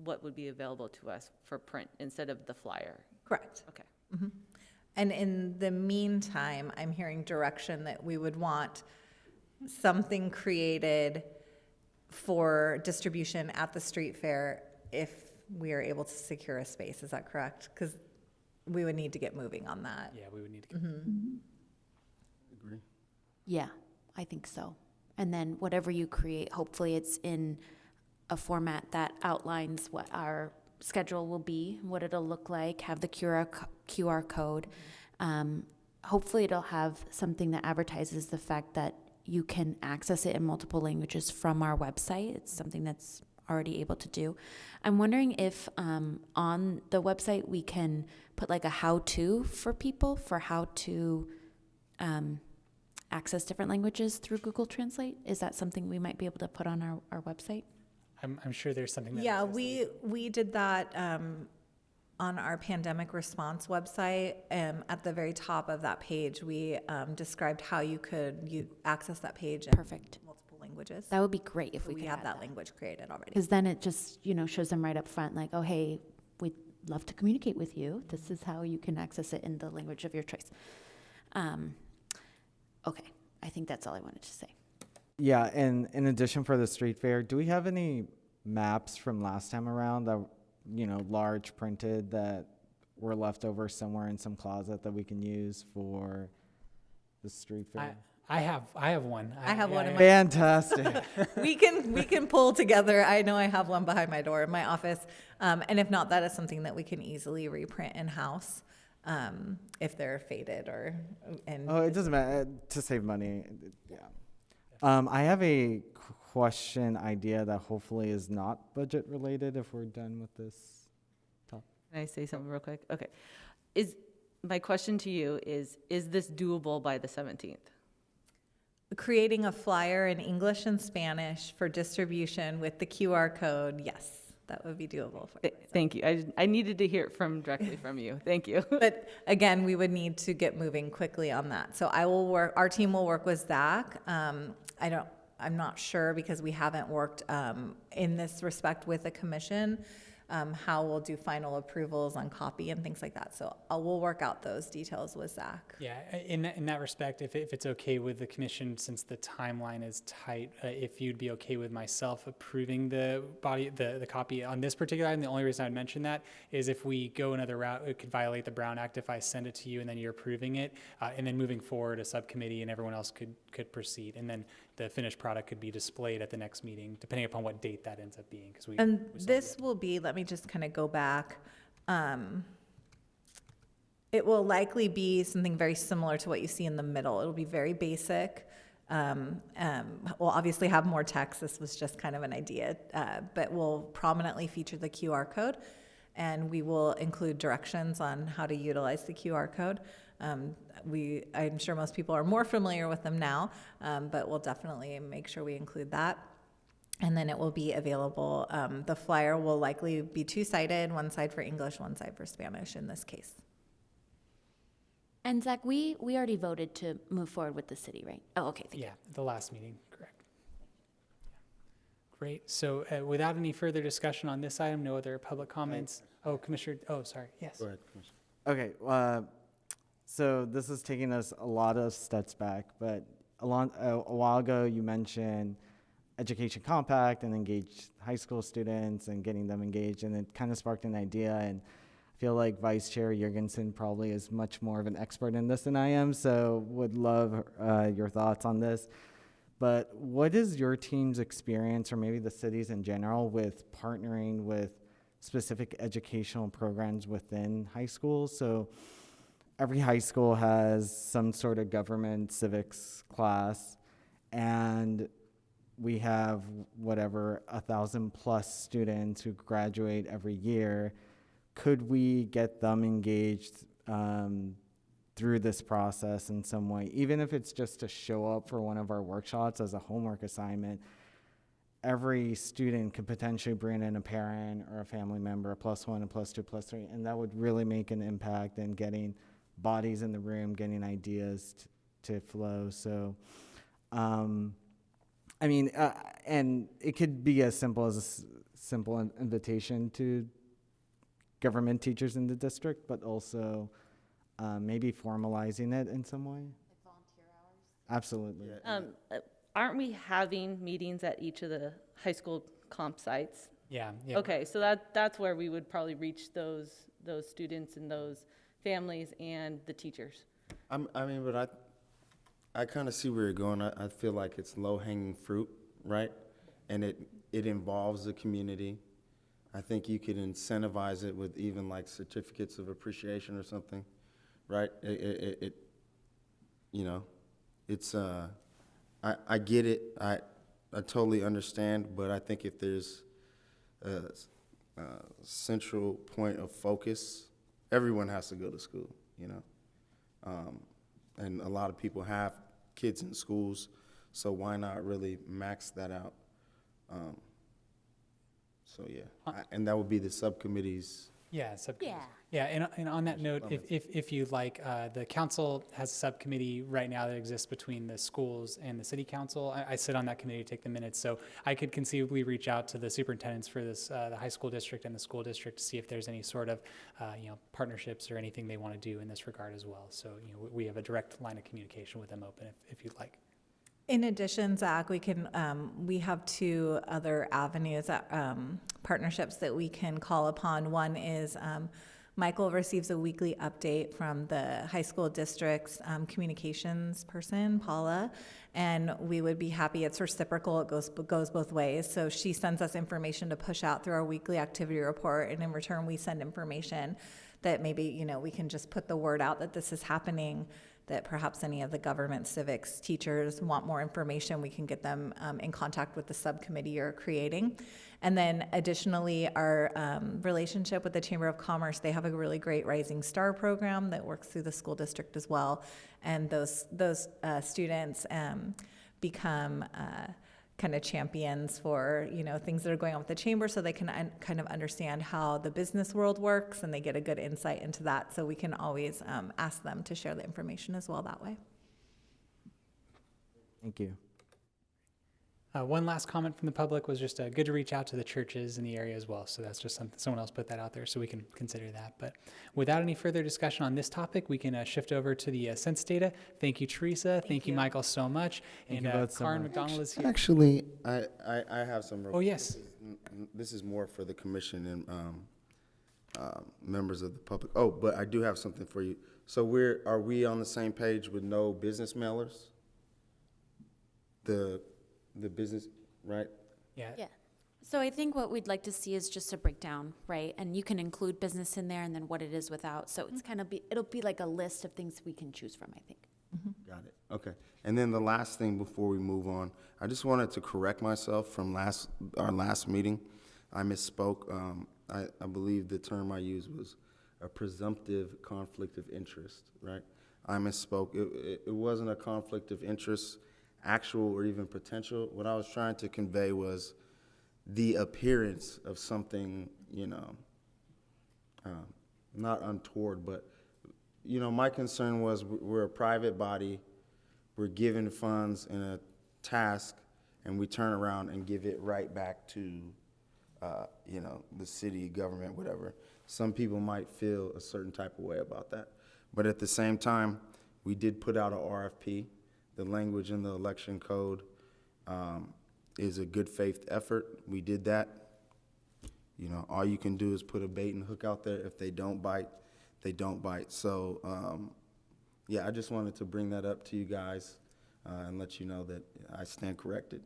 what would be available to us for print instead of the flyer. Correct. Okay. Mm-hmm. And in the meantime, I'm hearing direction that we would want something created for distribution at the street fair if we are able to secure a space. Is that correct? Because we would need to get moving on that. Yeah, we would need to. Agree. Yeah, I think so. And then whatever you create, hopefully it's in a format that outlines what our schedule will be, what it'll look like, have the QR code. Hopefully it'll have something that advertises the fact that you can access it in multiple languages from our website. It's something that's already able to do. I'm wondering if on the website we can put like a how-to for people for how to access different languages through Google Translate. Is that something we might be able to put on our website? I'm sure there's something that Yeah, exists. we did that on our pandemic response website. At the very top of that page, we described how you could access that page in Perfect. multiple languages. That would be great if So we we could have add that language created already. Because then it just, shows them right up front, like, oh, hey, we'd love to communicate with you. This is how you can access it in the language of your choice. Okay, I think that's all I wanted to say. Yeah, and in addition for the street fair, do we have any maps from last time around that, large printed that were left over somewhere in some closet that we can use for the street fair? I have one. I have one in my Fantastic. we can pull together. I know I have one behind my door in my office, and if not, that is something that we can easily reprint in house if they're faded or. Oh, it doesn't matter to save money. Yeah. I have a question idea that hopefully is not budget related if we're done with this topic. Can I say something real quick? Okay. My question to you is this doable by the 17th? Creating a flyer in English and Spanish for distribution with the QR code, yes, that would be doable. Thank you. I needed to hear it directly from you. Thank you. But again, we would need to get moving quickly on that. So our team will work with Zach. I'm not sure because we haven't worked in this respect with the commission, how we'll do final approvals on copy and things like that. So we'll work out those details with Zach. Yeah, in that respect, if it's okay with the commission, since the timeline is tight, if you'd be okay with myself approving the copy on this particular item, the only reason I'd mention that is if we go another route, it could violate the Brown Act if I send it to you and then you're approving it, and then moving forward, a subcommittee and everyone else could proceed, and then the finished product could be displayed at the next meeting, depending upon what date that ends up being. And this will be, let me just kind of go back. It will likely be something very similar to what you see in the middle. It'll be very basic. We'll obviously have more text. This was just kind of an idea, but we'll prominently feature the QR code. and we will include directions on how to utilize the QR code. I'm sure most people are more familiar with them now, but we'll definitely make sure we include that. And then it will be available. The flyer will likely be two-sided, one side for English, one side for Spanish in this case. And Zach, we already voted to move forward with the city, right? Oh, okay, thank you. Yeah, the last meeting, correct. Great. So without any further discussion on this item, no other public comments? Oh, Commissioner, oh, sorry, yes. Go ahead, Commissioner. Okay, so this is taking us a lot of steps back, but a while ago you mentioned education compact and engage high school students and getting them engaged, and it kind of sparked an idea, and I feel like Vice Chair Jorgensen probably is much more of an expert in this than I am, so would love your thoughts on this. But what is your team's experience, or maybe the city's in general, with partnering with specific educational programs within high schools? So every high school has some sort of government civics class, and we have 1,000+ students who graduate every year. Could we get them engaged through this process in some way, even if it's just to show up for one of our workshops as a homework assignment? Every student could potentially bring in a parent or a family member, a +1, a +2, +3, and that would really make an impact in getting bodies in the room, getting ideas to flow. So, I mean, and it could be as simple as a simple invitation to government teachers in the district, but also maybe formalizing it in some way. Like volunteer hours? Absolutely. Aren't we having meetings at each of the high school comp sites? Yeah. Yeah. Okay, so that's where we would probably reach those students and those families and the teachers. But I kind of see where you're going. I feel like it's low-hanging fruit, right? And it involves the community. I think you could incentivize it with even like certificates of appreciation or something, right? I get it. I totally understand, but I think if there's a central point of focus, everyone has to go to school, and a lot of people have kids in schools, so why not really max that out? So yeah, and that would be the subcommittee's. Yeah, subcommittees. Yeah. Yeah, and on that note, if you'd like, the council has a subcommittee right now that exists between the schools and the city council. I sit on that committee to take the minutes, so I could conceivably reach out to the superintendents for this, the high school district and the school district to see if there's any sort of, partnerships or anything they want to do in this regard as well. So, we have a direct line of communication with them open if you'd like. In addition, Zach, we have two other avenues, partnerships that we can call upon. One is Michael receives a weekly update from the high school district's communications person, Paula, and we would be happy. It's reciprocal. It goes both ways. So she sends us information to push out through our weekly activity report, and in return, we send information that maybe, we can just put the word out that this is happening, that perhaps any of the government civics teachers want more information, we can get them in contact with the subcommittee you're creating. And then additionally, our relationship with the Chamber of Commerce, they have a really great Rising Star program that works through the school district as well. And those students become kind of champions for, things that are going on with the chamber, so they can kind of understand how the business world works, and they get a good insight into that. So we can always ask them to share the information as well that way. Thank you. One last comment from the public was just good to reach out to the churches in the area as well. So that's just something, someone else put that out there, so we can consider that. But without any further discussion on this topic, we can shift over to the census data. Thank you, Teresa. Thank you, Michael, so much. Thank you both so Karen much. McDonald is here. Actually, I have some. Oh, yes. This is more for the commission and members of the public. Oh, but I do have something for you. So are we on the same page with no business mailers? The business, right? Yeah. Yeah. So I think what we'd like to see is just a breakdown, right? And you can include business in there and then what it is without. So it's it'll be like a list of things we can choose from, I think. Got it. Okay. And then the last thing before we move on, I just wanted to correct myself from our last meeting. I misspoke. I believe the term I used was a presumptive conflict of interest, right? I misspoke. It wasn't a conflict of interest, actual or even potential. What I was trying to convey was the appearance of something, not untoward, but, my concern was we're a private body, we're given funds and a task, and we turn around and give it right back to, the city, government, whatever. Some people might feel a certain type of way about that. But at the same time, we did put out a RFP. The language in the election code is a good faith effort. We did that. All you can do is put a bait and hook out there. If they don't bite, they don't bite. So, I just wanted to bring that up to you guys and let you know that I stand corrected.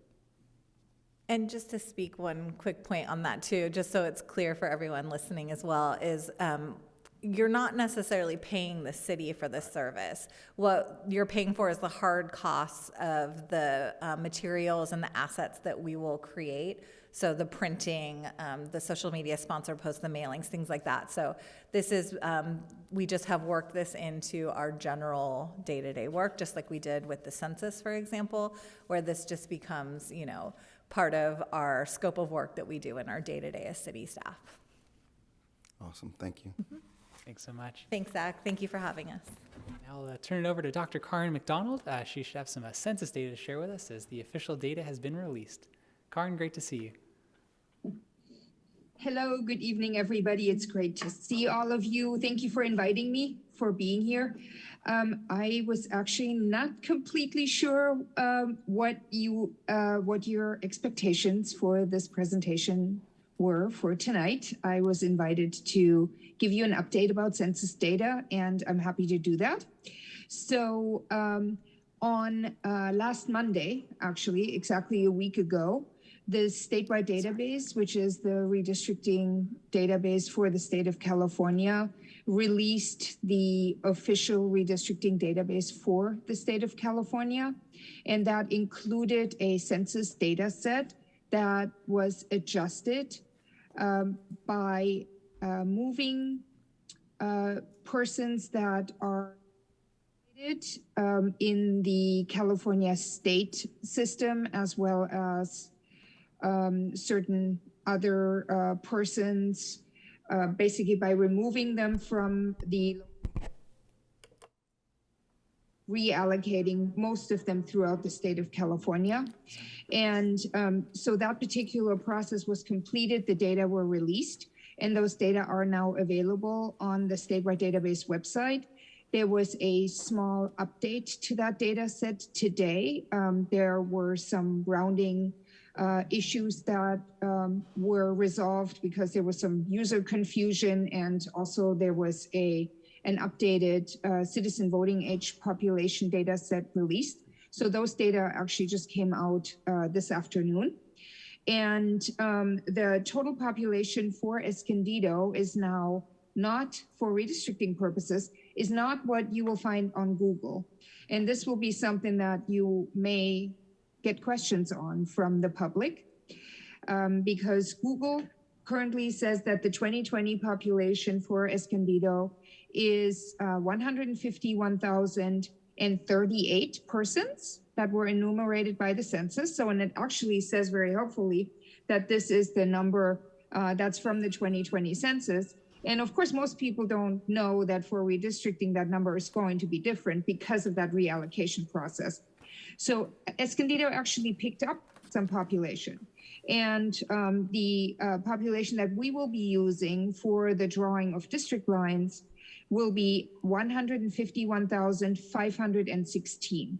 And just to speak one quick point on that too, just so it's clear for everyone listening as well, is you're not necessarily paying the city for this service. What you're paying for is the hard costs of the materials and the assets that we will create. So the printing, the social media sponsor posts, the mailings, things like that. So this is, we just have worked this into our general day-to-day work, just like we did with the census, for example, where this just becomes, part of our scope of work that we do in our day-to-day as city staff. Awesome. Thank you. Thanks so much. Thanks, Zach. Thank you for having us. Now I'll turn it over to Dr. Karen McDonald. She should have some census data to share with us as the official data has been released. Karen, great to see you. Hello, good evening, everybody. It's great to see all of you. Thank you for inviting me, for being here. I was actually not completely sure what your expectations for this presentation were for tonight. I was invited to give you an update about census data, and I'm happy to do that. So on last Monday, actually, exactly a week ago, the statewide database, which is the redistricting database for the state of California, released the official redistricting database for the state of California. And that included a census data set that was adjusted by moving persons that are in the California state system, as well as certain other persons, basically by removing them from the reallocating most of them throughout the state of California. And so that particular process was completed, the data were released, and those data are now available on the statewide database website. There was a small update to that data set today. There were some rounding issues that were resolved because there was some user confusion, and also there was an updated citizen voting age population data set released. So those data actually just came out this afternoon. And the total population for Escondido is now not, for redistricting purposes, is not what you will find on Google. And this will be something that you may get questions on from the public, because Google currently says that the 2020 population for Escondido is 151,038 persons that were enumerated by the census. So, and it actually says very helpfully that this is the number that's from the 2020 census. And of course, most people don't know that for redistricting, that number is going to be different because of that reallocation process. So Escondido actually picked up some population. And the population that we will be using for the drawing of district lines will be 151,516.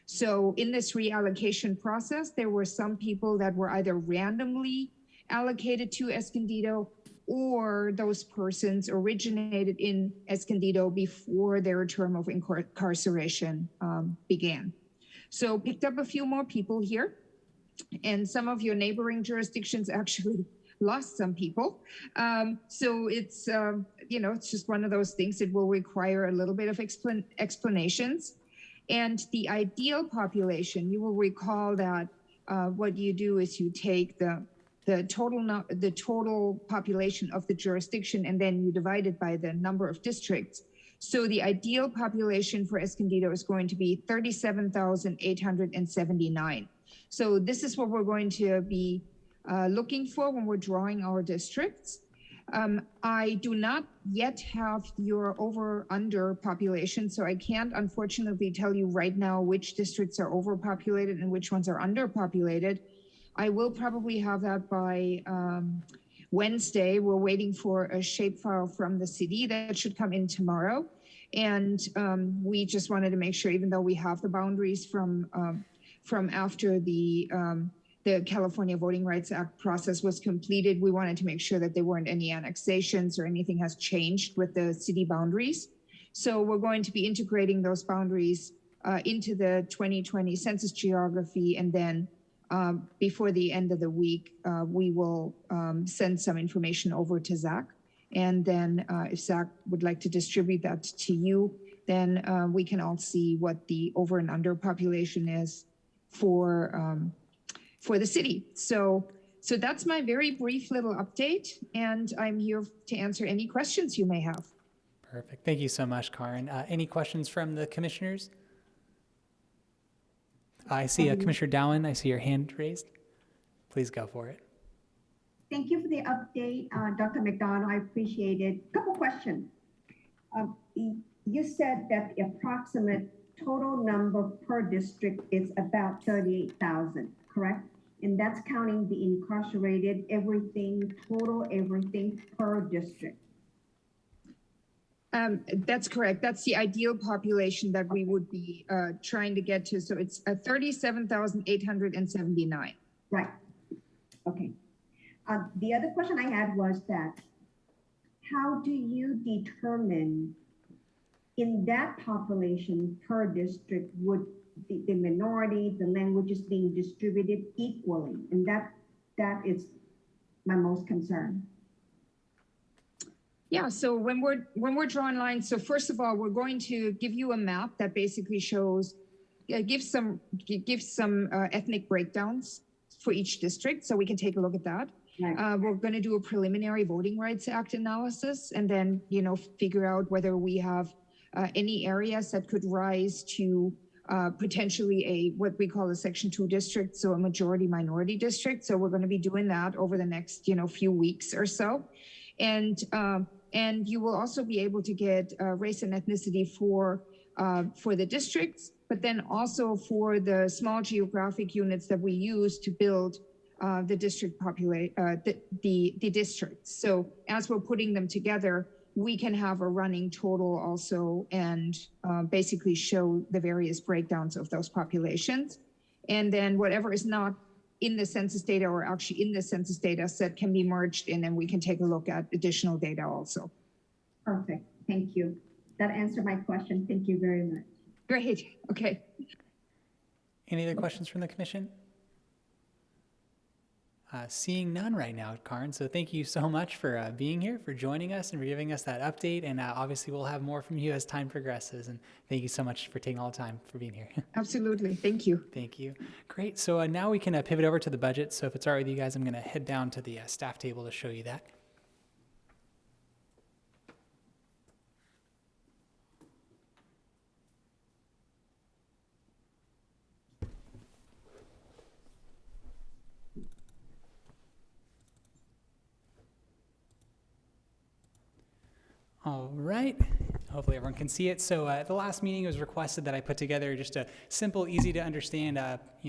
So in this reallocation process, there were some people that were either randomly allocated to Escondido, or those persons originated in Escondido before their term of incarceration began. So picked up a few more people here, and some of your neighboring jurisdictions actually lost some people. So it's, it's just one of those things that will require a little bit of explanations. And the ideal population, you will recall that what you do is you take the the total population of the jurisdiction, and then you divide it by the number of districts. So the ideal population for Escondido is going to be 37,879. So this is what we're going to be looking for when we're drawing our districts. I do not yet have your over-under population, so I can't unfortunately tell you right now which districts are overpopulated and which ones are underpopulated. I will probably have that by Wednesday. We're waiting for a shapefile from the city that should come in tomorrow. And we just wanted to make sure, even though we have the boundaries from after the California Voting Rights Act process was completed, we wanted to make sure that there weren't any annexations or anything has changed with the city boundaries. So we're going to be integrating those boundaries into the 2020 census geography, and then before the end of the week, we will send some information over to Zach. And then if Zach would like to distribute that to you, then we can all see what the over and under population is for the city. So that's my very brief little update, and I'm here to answer any questions you may have. Perfect. Thank you so much, Karen. Any questions from the commissioners? I see Commissioner Dowen. I see your hand raised. Please go for it. Thank you for the update, Dr. McDonald. I appreciate it. Couple questions. You said that the approximate total number per district is about 38,000, correct? And that's counting the incarcerated, everything, total everything per district. That's correct. That's the ideal population that we would be trying to get to. So it's 37,879. Right. Okay. The other question I had was that how do you determine in that population per district would the minority, the languages being distributed equally? And that is my most concern. Yeah, so when we're drawing lines, so first of all, we're going to give you a map that basically shows, gives some ethnic breakdowns for each district, so we can take a look at that. Right. We're going to do a preliminary Voting Rights Act analysis, and then figure out whether we have any areas that could rise to potentially what we call a Section 2 district, so a majority minority district. So we're going to be doing that over the next few weeks or so, and you will also be able to get race and ethnicity for the districts, but then also for the small geographic units that we use to build the district the districts. So as we're putting them together, we can have a running total also, and basically show the various breakdowns of those populations. And then whatever is not in the census data or actually in the census data set can be merged in, and we can take a look at additional data also. Perfect. Thank you. That answered my question. Thank you very much. Great. Okay. Any other questions from the commission? Seeing none right now, Karen. So thank you so much for being here, for joining us and for giving us that update. And obviously we'll have more from you as time progresses. And thank you so much for taking all the time for being here. Absolutely. Thank you. Thank you. Great. So now we can pivot over to the budget. So if it's all right with you guys, I'm going to head down to the staff table to show you that. All right. Hopefully everyone can see it. So at the last meeting, it was requested that I put together just a simple, easy to understand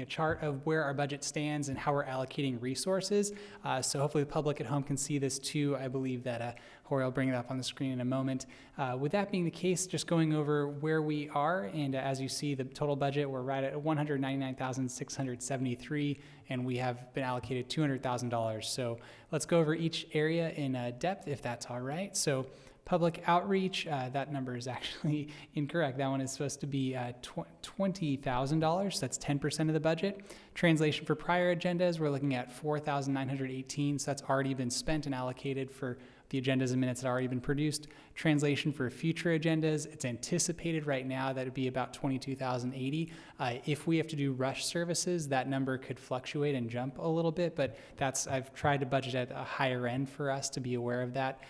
chart of where our budget stands and how we're allocating resources. So hopefully the public at home can see this too. I believe that Jorge will bring it up on the screen in a moment. With that being the case, just going over where we are, and as you see the total budget, we're right at $199,673, and we have been allocated $200,000. So let's go over each area in depth, if that's all right. So public outreach, that number is actually incorrect. That one is supposed to be $20,000. That's 10% of the budget. Translation for prior agendas, we're looking at $4,918. So that's already been spent and allocated for the agendas and minutes that have already been produced. Translation for future agendas, it's anticipated right now that it'd be about $22,080. If we have to do rush services, that number could fluctuate and jump a little bit, but I've tried to budget at a higher end for us to be aware of that.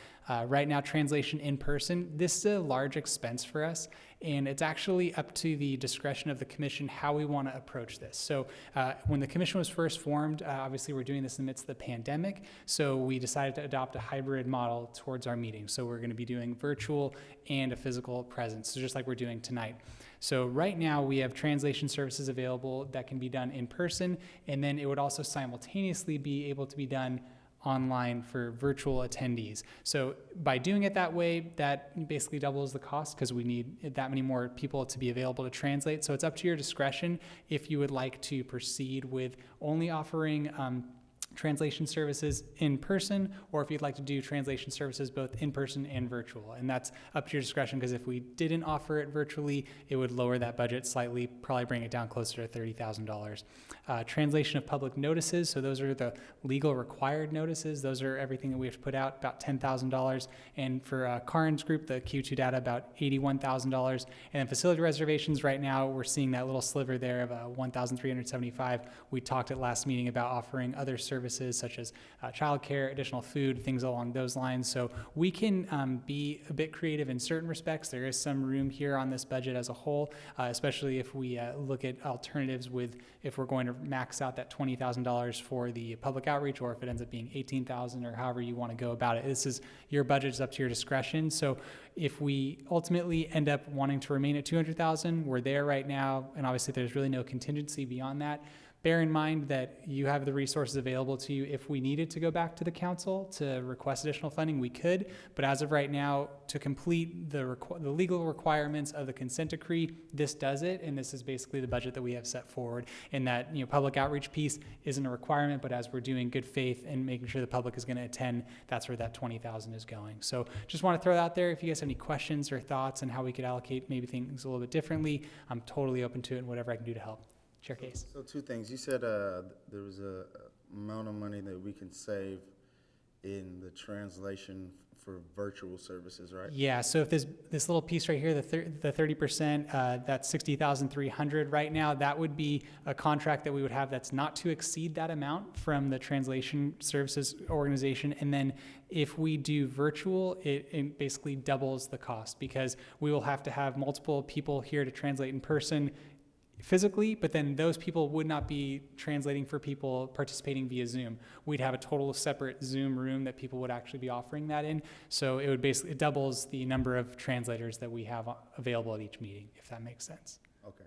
Right now, translation in person, this is a large expense for us, and it's actually up to the discretion of the commission how we want to approach this. So when the commission was first formed, obviously we're doing this in the midst of the pandemic, so we decided to adopt a hybrid model towards our meetings. So we're going to be doing virtual and a physical presence, so just like we're doing tonight. So right now we have translation services available that can be done in person, and then it would also simultaneously be able to be done online for virtual attendees. So by doing it that way, that basically doubles the cost because we need that many more people to be available to translate. So it's up to your discretion if you would like to proceed with only offering translation services in person, or if you'd like to do translation services both in person and virtual. And that's up to your discretion, because if we didn't offer it virtually, it would lower that budget slightly, probably bring it down closer to $30,000. Translation of public notices, so those are the legal required notices. Those are everything that we have to put out, about $10,000. And for Karin's group, the Q2 data, about $81,000. And then facility reservations, right now, we're seeing that little sliver there of $1,375. We talked at last meeting about offering other services such as childcare, additional food, things along those lines. So we can be a bit creative in certain respects. There is some room here on this budget as a whole, especially if we look at alternatives with if we're going to max out that $20,000 for the public outreach, or if it ends up being $18,000, or however you want to go about it. This is your budget, is up to your discretion. So if we ultimately end up wanting to remain at $200,000, we're there right now, and obviously there's really no contingency beyond that. Bear in mind that you have the resources available to you. If we needed to go back to the council to request additional funding, we could. But as of right now, to complete the legal requirements of the consent decree, this does it, and this is basically the budget that we have set forward. And that public outreach piece isn't a requirement, but as we're doing good faith and making sure the public is going to attend, that's where that $20,000 is going. So just want to throw that out there. If you guys have any questions or thoughts on how we could allocate maybe things a little bit differently, I'm totally open to it and whatever I can do to help. Chair Case. So two things. You said there was a amount of money that we can save in the translation for virtual services, right? Yeah, so if this little piece right here, the 30%, that's $60,300 right now, that would be a contract that we would have that's not to exceed that amount from the translation services organization. And then if we do virtual, it basically doubles the cost, because we will have to have multiple people here to translate in person physically, but then those people would not be translating for people participating via Zoom. We'd have a total separate Zoom room that people would actually be offering that in. So it would basically, it doubles the number of translators that we have available at each meeting, if that makes sense. Okay.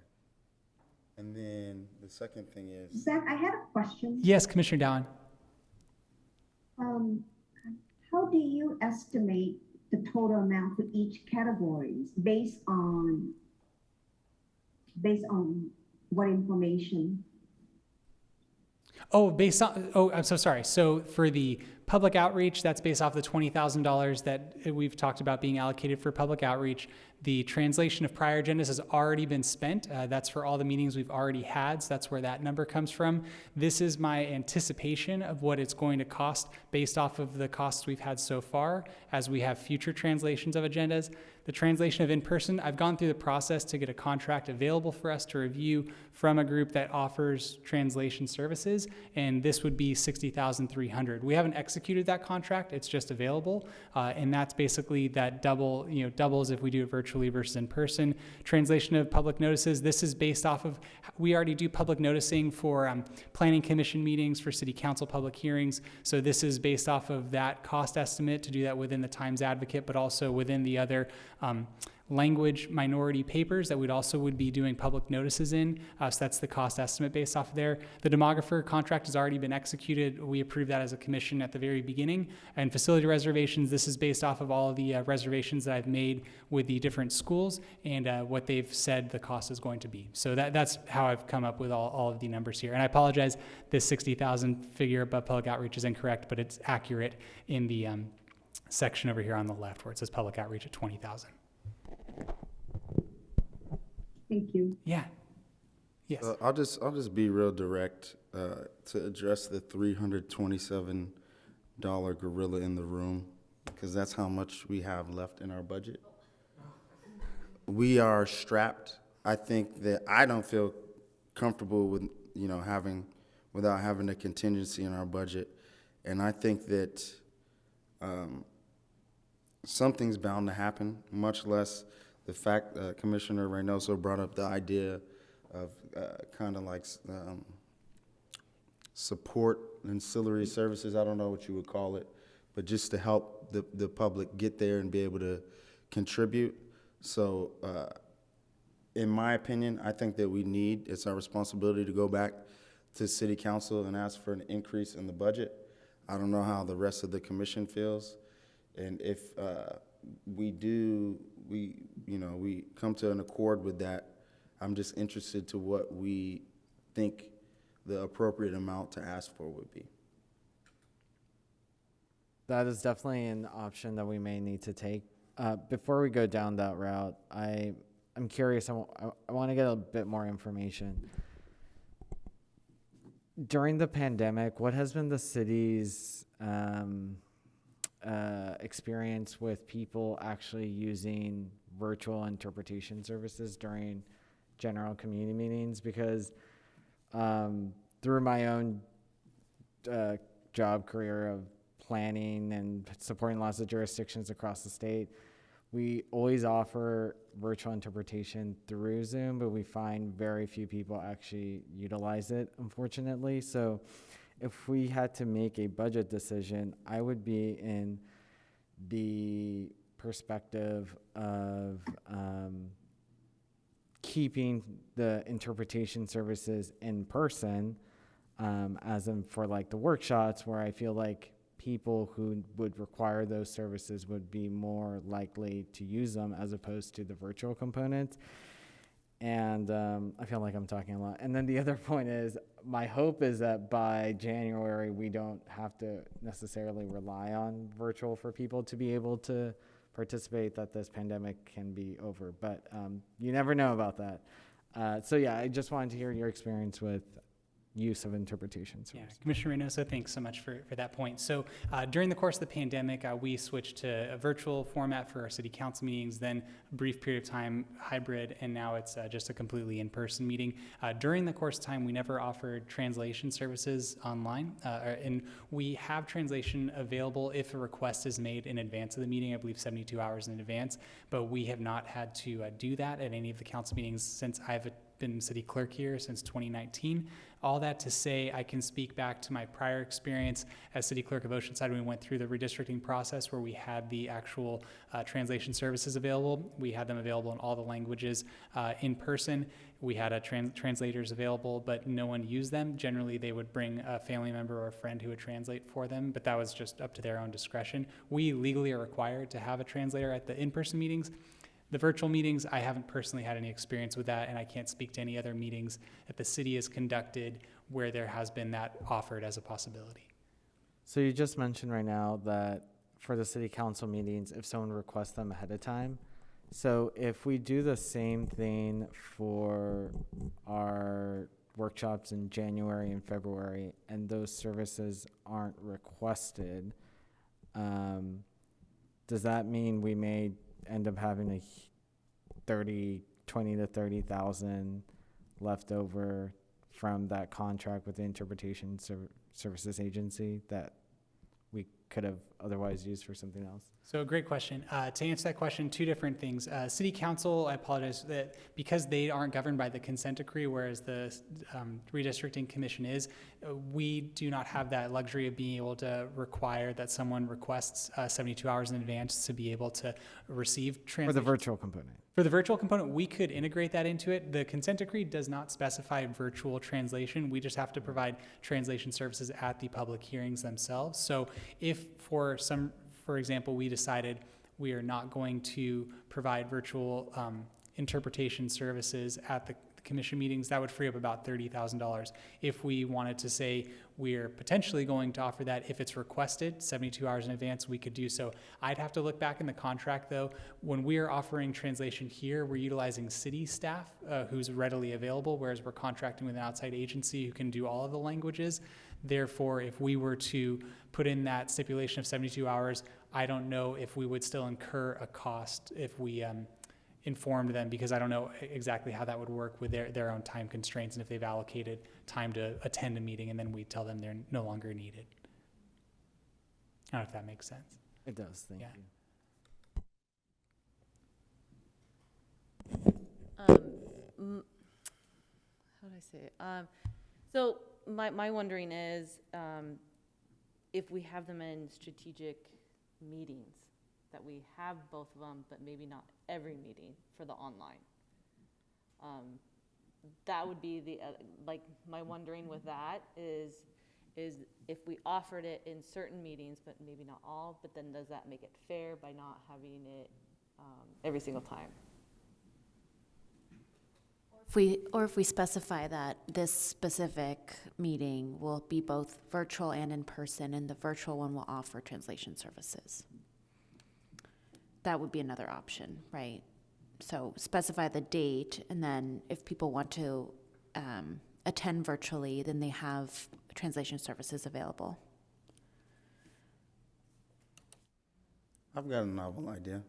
And then the second thing is... Zach, I had a question. Yes, Commissioner Dowan. How do you estimate the total amount for each categories based on what information? I'm so sorry. So for the public outreach, that's based off the $20,000 that we've talked about being allocated for public outreach. The translation of prior agendas has already been spent. That's for all the meetings we've already had, so that's where that number comes from. This is my anticipation of what it's going to cost based off of the costs we've had so far as we have future translations of agendas. The translation of in-person, I've gone through the process to get a contract available for us to review from a group that offers translation services, and this would be $60,300. We haven't executed that contract, it's just available, and that's basically that doubles if we do it virtually versus in person. Translation of public notices, this is based off of, we already do public noticing for planning commission meetings, for city council public hearings, so this is based off of that cost estimate to do that within the Times Advocate, but also within the other language minority papers that would be doing public notices in. So that's the cost estimate based off of there. The demographer contract has already been executed. We approved that as a commission at the very beginning. And facility reservations, this is based off of all of the reservations that I've made with the different schools and what they've said the cost is going to be. So that's how I've come up with all of the numbers here. And I apologize, this 60,000 figure above public outreach is incorrect, but it's accurate in the section over here on the left where it says public outreach at 20,000. Thank you. Yeah. Yes. I'll just be real direct to address the $327 gorilla in the room because that's how much we have left in our budget. We are strapped. I think that I don't feel comfortable with, without having a contingency in our budget. And I think that something's bound to happen, much less the fact Commissioner Reynoso brought up the idea of kind of like support ancillary services. I don't know what you would call it, but just to help the public get there and be able to contribute. So in my opinion, I think that it's our responsibility to go back to City Council and ask for an increase in the budget. I don't know how the rest of the commission feels. And if we come to an accord with that, I'm just interested to what we think the appropriate amount to ask for would be. That is definitely an option that we may need to take. Before we go down that route, I'm curious, I want to get a bit more information. During the pandemic, what has been the city's experience with people actually using virtual interpretation services during general community meetings? Because through my own job career of planning and supporting lots of jurisdictions across the state, we always offer virtual interpretation through Zoom, but we find very few people actually utilize it, unfortunately. So if we had to make a budget decision, I would be in the perspective of keeping the interpretation services in person, as in for like the workshops, where I feel like people who would require those services would be more likely to use them as opposed to the virtual components. And I feel like I'm talking a lot. And then the other point is, my hope is that by January, we don't have to necessarily rely on virtual for people to be able to participate, that this pandemic can be over. But you never know about that. So yeah, I just wanted to hear your experience with use of interpretation services. Yeah, Commissioner Reynoso, thanks so much for that point. So during the course of the pandemic, we switched to a virtual format for our city council meetings, then a brief period of time hybrid, and now it's just a completely in-person meeting. During the course of time, we never offered translation services online, and we have translation available if a request is made in advance of the meeting, I believe 72 hours in advance, but we have not had to do that at any of the council meetings since I've been city clerk here since 2019. All that to say, I can speak back to my prior experience as city clerk of Oceanside when we went through the redistricting process where we had the actual translation services available. We had them available in all the languages in person. We had translators available, but no one used them. Generally, they would bring a family member or a friend who would translate for them, but that was just up to their own discretion. We legally are required to have a translator at the in-person meetings. The virtual meetings, I haven't personally had any experience with that, and I can't speak to any other meetings that the city has conducted where there has been that offered as a possibility. So you just mentioned right now that for the city council meetings, if someone requests them ahead of time, so if we do the same thing for our workshops in January and February, and those services aren't requested, does that mean we may end up having a 20 to 30,000 left over from that contract with the interpretation services agency that we could have otherwise used for something else? So great question. To answer that question, two different things. City Council, I apologize, that because they aren't governed by the consent decree, whereas the Redistricting Commission is, we do not have that luxury of being able to require that someone requests 72 hours in advance to be able to receive translation. For the virtual component. For the virtual component, we could integrate that into it. The consent decree does not specify virtual translation. We just have to provide translation services at the public hearings themselves. So if for example, we decided we are not going to provide virtual interpretation services at the commission meetings, that would free up about $30,000. If we wanted to say we're potentially going to offer that if it's requested 72 hours in advance, we could do so. I'd have to look back in the contract though. When we are offering translation here, we're utilizing city staff who's readily available, whereas we're contracting with an outside agency who can do all of the languages. Therefore, if we were to put in that stipulation of 72 hours, I don't know if we would still incur a cost if we informed them, because I don't know exactly how that would work with their own time constraints and if they've allocated time to attend a meeting and then we tell them they're no longer needed. I don't know if that makes sense. It does, thank Yeah. you. How do I say it? So my wondering is, if we have them in strategic meetings, that we have both of them, but maybe not every meeting for the online. That would be the, like, my wondering with that is if we offered it in certain meetings, but maybe not all, but then does that make it fair by not having it every single time? If we specify that this specific meeting will be both virtual and in person, and the virtual one will offer translation services. That would be another option, right? So specify the date, and then if people want to attend virtually, then they have translation services available. I've got a novel idea.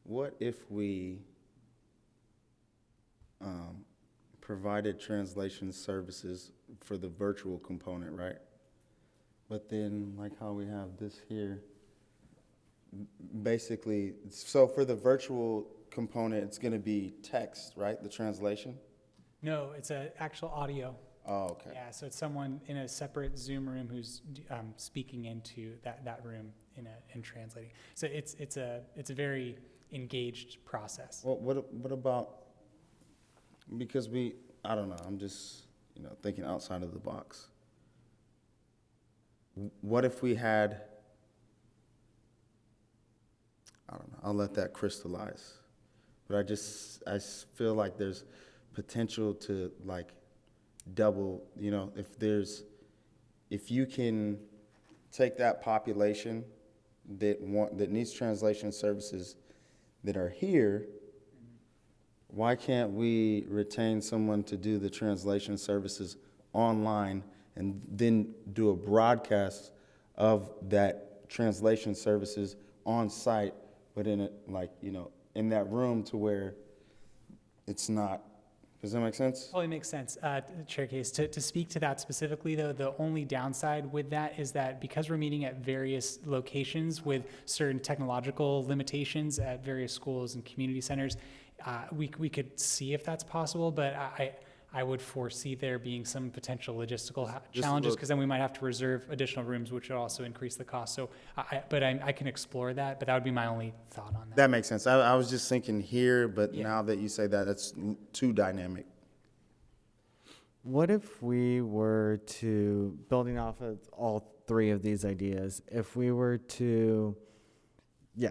What if we provided translation services for the virtual component, right? But then, like how we have this here, basically, so for the virtual component, it's going to be text, right? The translation? No, it's an actual audio. Oh, okay. Yeah, so it's someone in a separate Zoom room who's speaking into that room and translating. So it's a very engaged process. Well, what about, because I don't know, I'm just, thinking outside of the box. What if we had, I don't know, I'll let that crystallize. But I feel like there's potential to like double, if you can take that population that needs translation services that are here, why can't we retain someone to do the translation services online and then do a broadcast of that translation services on site, but in it, like, in that room to where it's not. Does that make sense? Totally makes sense. Chair Case, to speak to that specifically, though, the only downside with that is that because we're meeting at various locations with certain technological limitations at various schools and community centers, we could see if that's possible, but I would foresee there being some potential logistical challenges, because then we might have to reserve additional rooms, which would also increase the cost. So, I can explore that, but that would be my only thought on that. That makes sense. I was just thinking here, but now that you say that, that's too dynamic. What if we were to, building off of all three of these ideas, if we were to,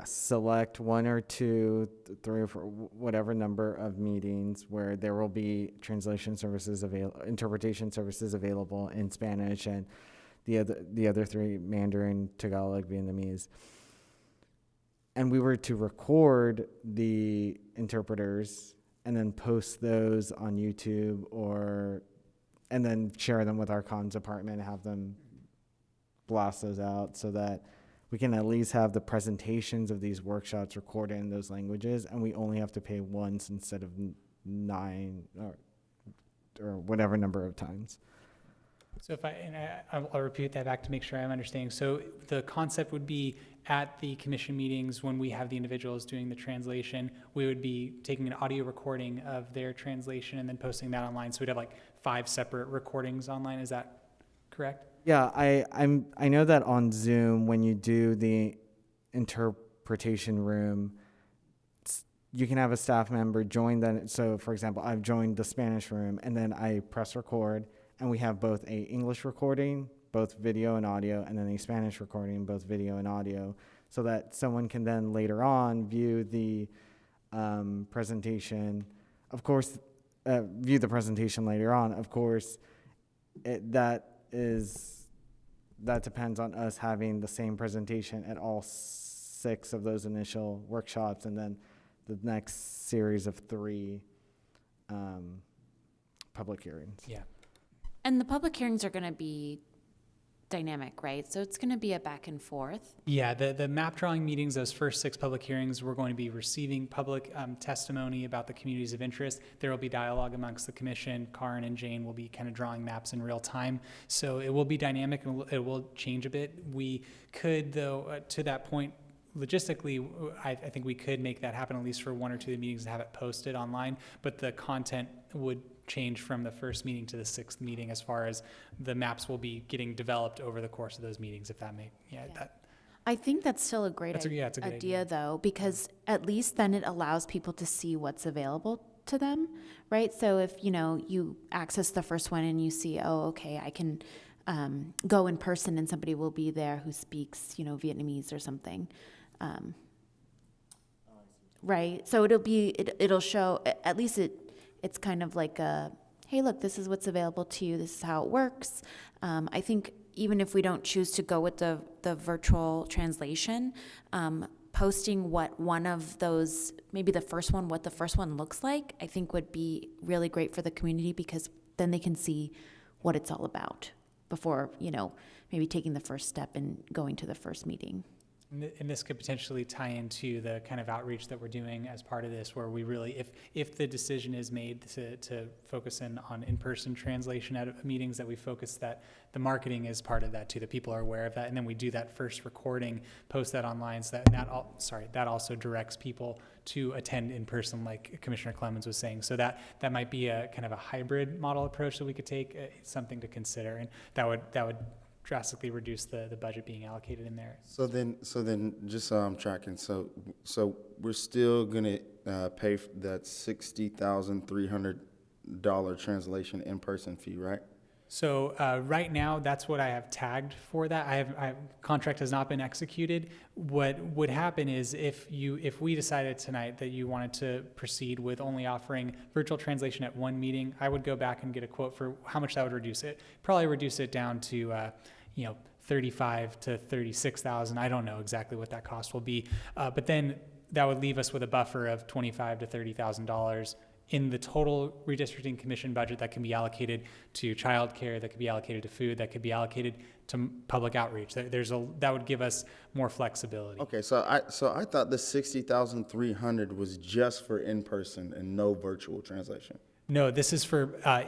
select one or two, three or four, whatever number of meetings where there will be translation services interpretation services available in Spanish, and the other three, Mandarin, Tagalog, Vietnamese, and we were to record the interpreters and then post those on YouTube and then share them with our comms department, have them blast those out so that we can at least have the presentations of these workshops recorded in those languages, and we only have to pay once instead of 9 or whatever number of times. So I'll repeat that back to make sure I'm understanding. So the concept would be at the commission meetings when we have the individuals doing the translation, we would be taking an audio recording of their translation and then posting that online. So we'd have like 5 separate recordings online. Is that correct? Yeah, I know that on Zoom, when you do the interpretation room, you can have a staff member join that. So for example, I've joined the Spanish room and then I press record, and we have both a English recording, both video and audio, and then a Spanish recording, both video and audio, so that someone can then later on view the presentation. Of course, view the presentation later on. Of course, that depends on us having the same presentation at all 6 of those initial workshops, and then the next series of 3 public hearings. Yeah. And the public hearings are going to be dynamic, right? So it's going to be a back and forth. Yeah, the map drawing meetings, those first 6 public hearings, we're going to be receiving public testimony about the communities of interest. There will be dialogue amongst the commission. Karen and Jane will be kind of drawing maps in real time. So it will be dynamic and it will change a bit. We could, though, to that point, logistically, I think we could make that happen at least for 1 or 2 of the meetings and have it posted online, but the content would change from the first meeting to the 6th meeting as far as the maps will be getting developed over the course of those meetings, if that that. I think that's still a great It's a good idea, though, because at least then it allows people to see what's available to them, right? So if, you access the first one and you see, oh, okay, I can go in person and somebody will be there who speaks, Vietnamese or something. Right? So it'll show, at least it's kind of like a, hey, look, this is what's available to you. This is how it works. I think even if we don't choose to go with the virtual translation, posting what one of those, maybe what the first one looks like, I think would be really great for the community because then they can see what it's all about before, maybe taking the first step and going to the first meeting. And this could potentially tie into the kind of outreach that we're doing as part of this, where we really, if the decision is made to focus on in-person translation at meetings, that we focus that the marketing is part of that too, that people are aware of that, and then we do that first recording, post that online, so that also directs people to attend in person, like Commissioner Clemens was saying. So that might be a kind of a hybrid model approach that we could take, something to consider, and that would drastically reduce the budget being allocated in there. So then, just so I'm tracking, so we're still gonna pay for that $60,300 translation in-person fee, right? So right now, that's what I have tagged for that. Contract has not been executed. What would happen is if we decided tonight that you wanted to proceed with only offering virtual translation at one meeting, I would go back and get a quote for how much that would reduce it. Probably reduce it down to $35,000 to $36,000. I don't know exactly what that cost will be, but then that would leave us with a buffer of $25,000 to $30,000 in the total redistricting commission budget that can be allocated to childcare, that could be allocated to food, that could be allocated to public outreach. That would give us more flexibility. Okay, so I thought the $60,300 was just for in-person and no virtual translation. No, this is for I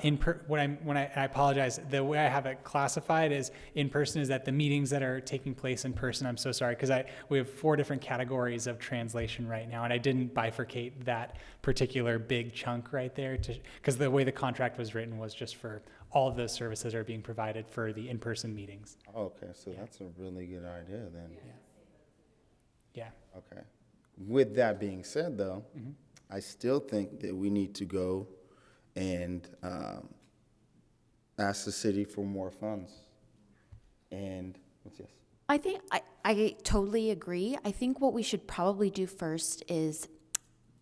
apologize. The way I have it classified as in person is that the meetings that are taking place in person. I'm so sorry because we have 4 different categories of translation right now, and I didn't bifurcate that particular big chunk right there because the way the contract was written was just for all of those services are being provided for the in-person meetings. Okay, so that's a really good idea then. Yeah. Okay. With that being said, though, I still think that we need to go and ask the city for more funds. And what's this? I think I totally agree. I think what we should probably do first is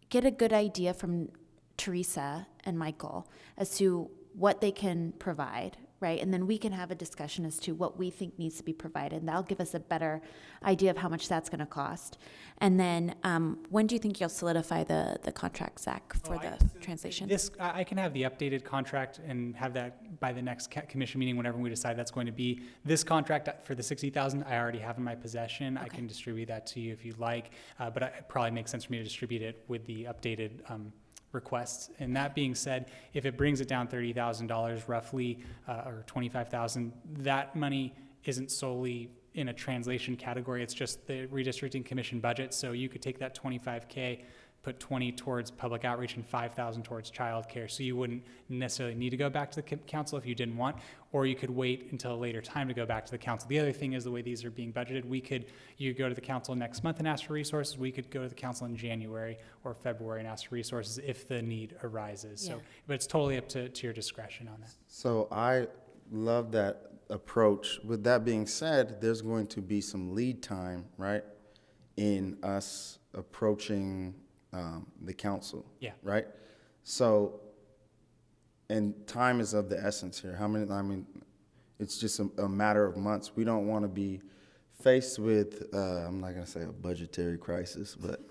get a good idea from Teresa and Michael as to what they can provide, right? And then we can have a discussion as to what we think needs to be provided. And that'll give us a better idea of how much that's going to cost. And then when do you think you'll solidify the contract, Zach, for the translation? I can have the updated contract and have that by the next commission meeting whenever we decide that's going to be. This contract for the $60,000 I already have in my possession. Okay. I can distribute that to you if you'd like, but it probably makes sense for me to distribute it with the updated requests. And that being said, if it brings it down $30,000 roughly, or $25,000, that money isn't solely in a translation category. It's just the redistricting commission budget. So you could take that $25K, put 20 towards public outreach and 5,000 towards childcare. So you wouldn't necessarily need to go back to the council if you didn't want, or you could wait until a later time to go back to the council. The other thing is the way these are being budgeted, you go to the council next month and ask for resources. We could go to the council in January or February and ask for resources if the need arises. Yeah. So, but it's totally up to your discretion on that. So I love that approach. With that being said, there's going to be some lead time, right, in us approaching the council. Yeah. Right. So, and time is of the essence here. It's just a matter of months. We don't want to be faced with, I'm not going to say a budgetary crisis, but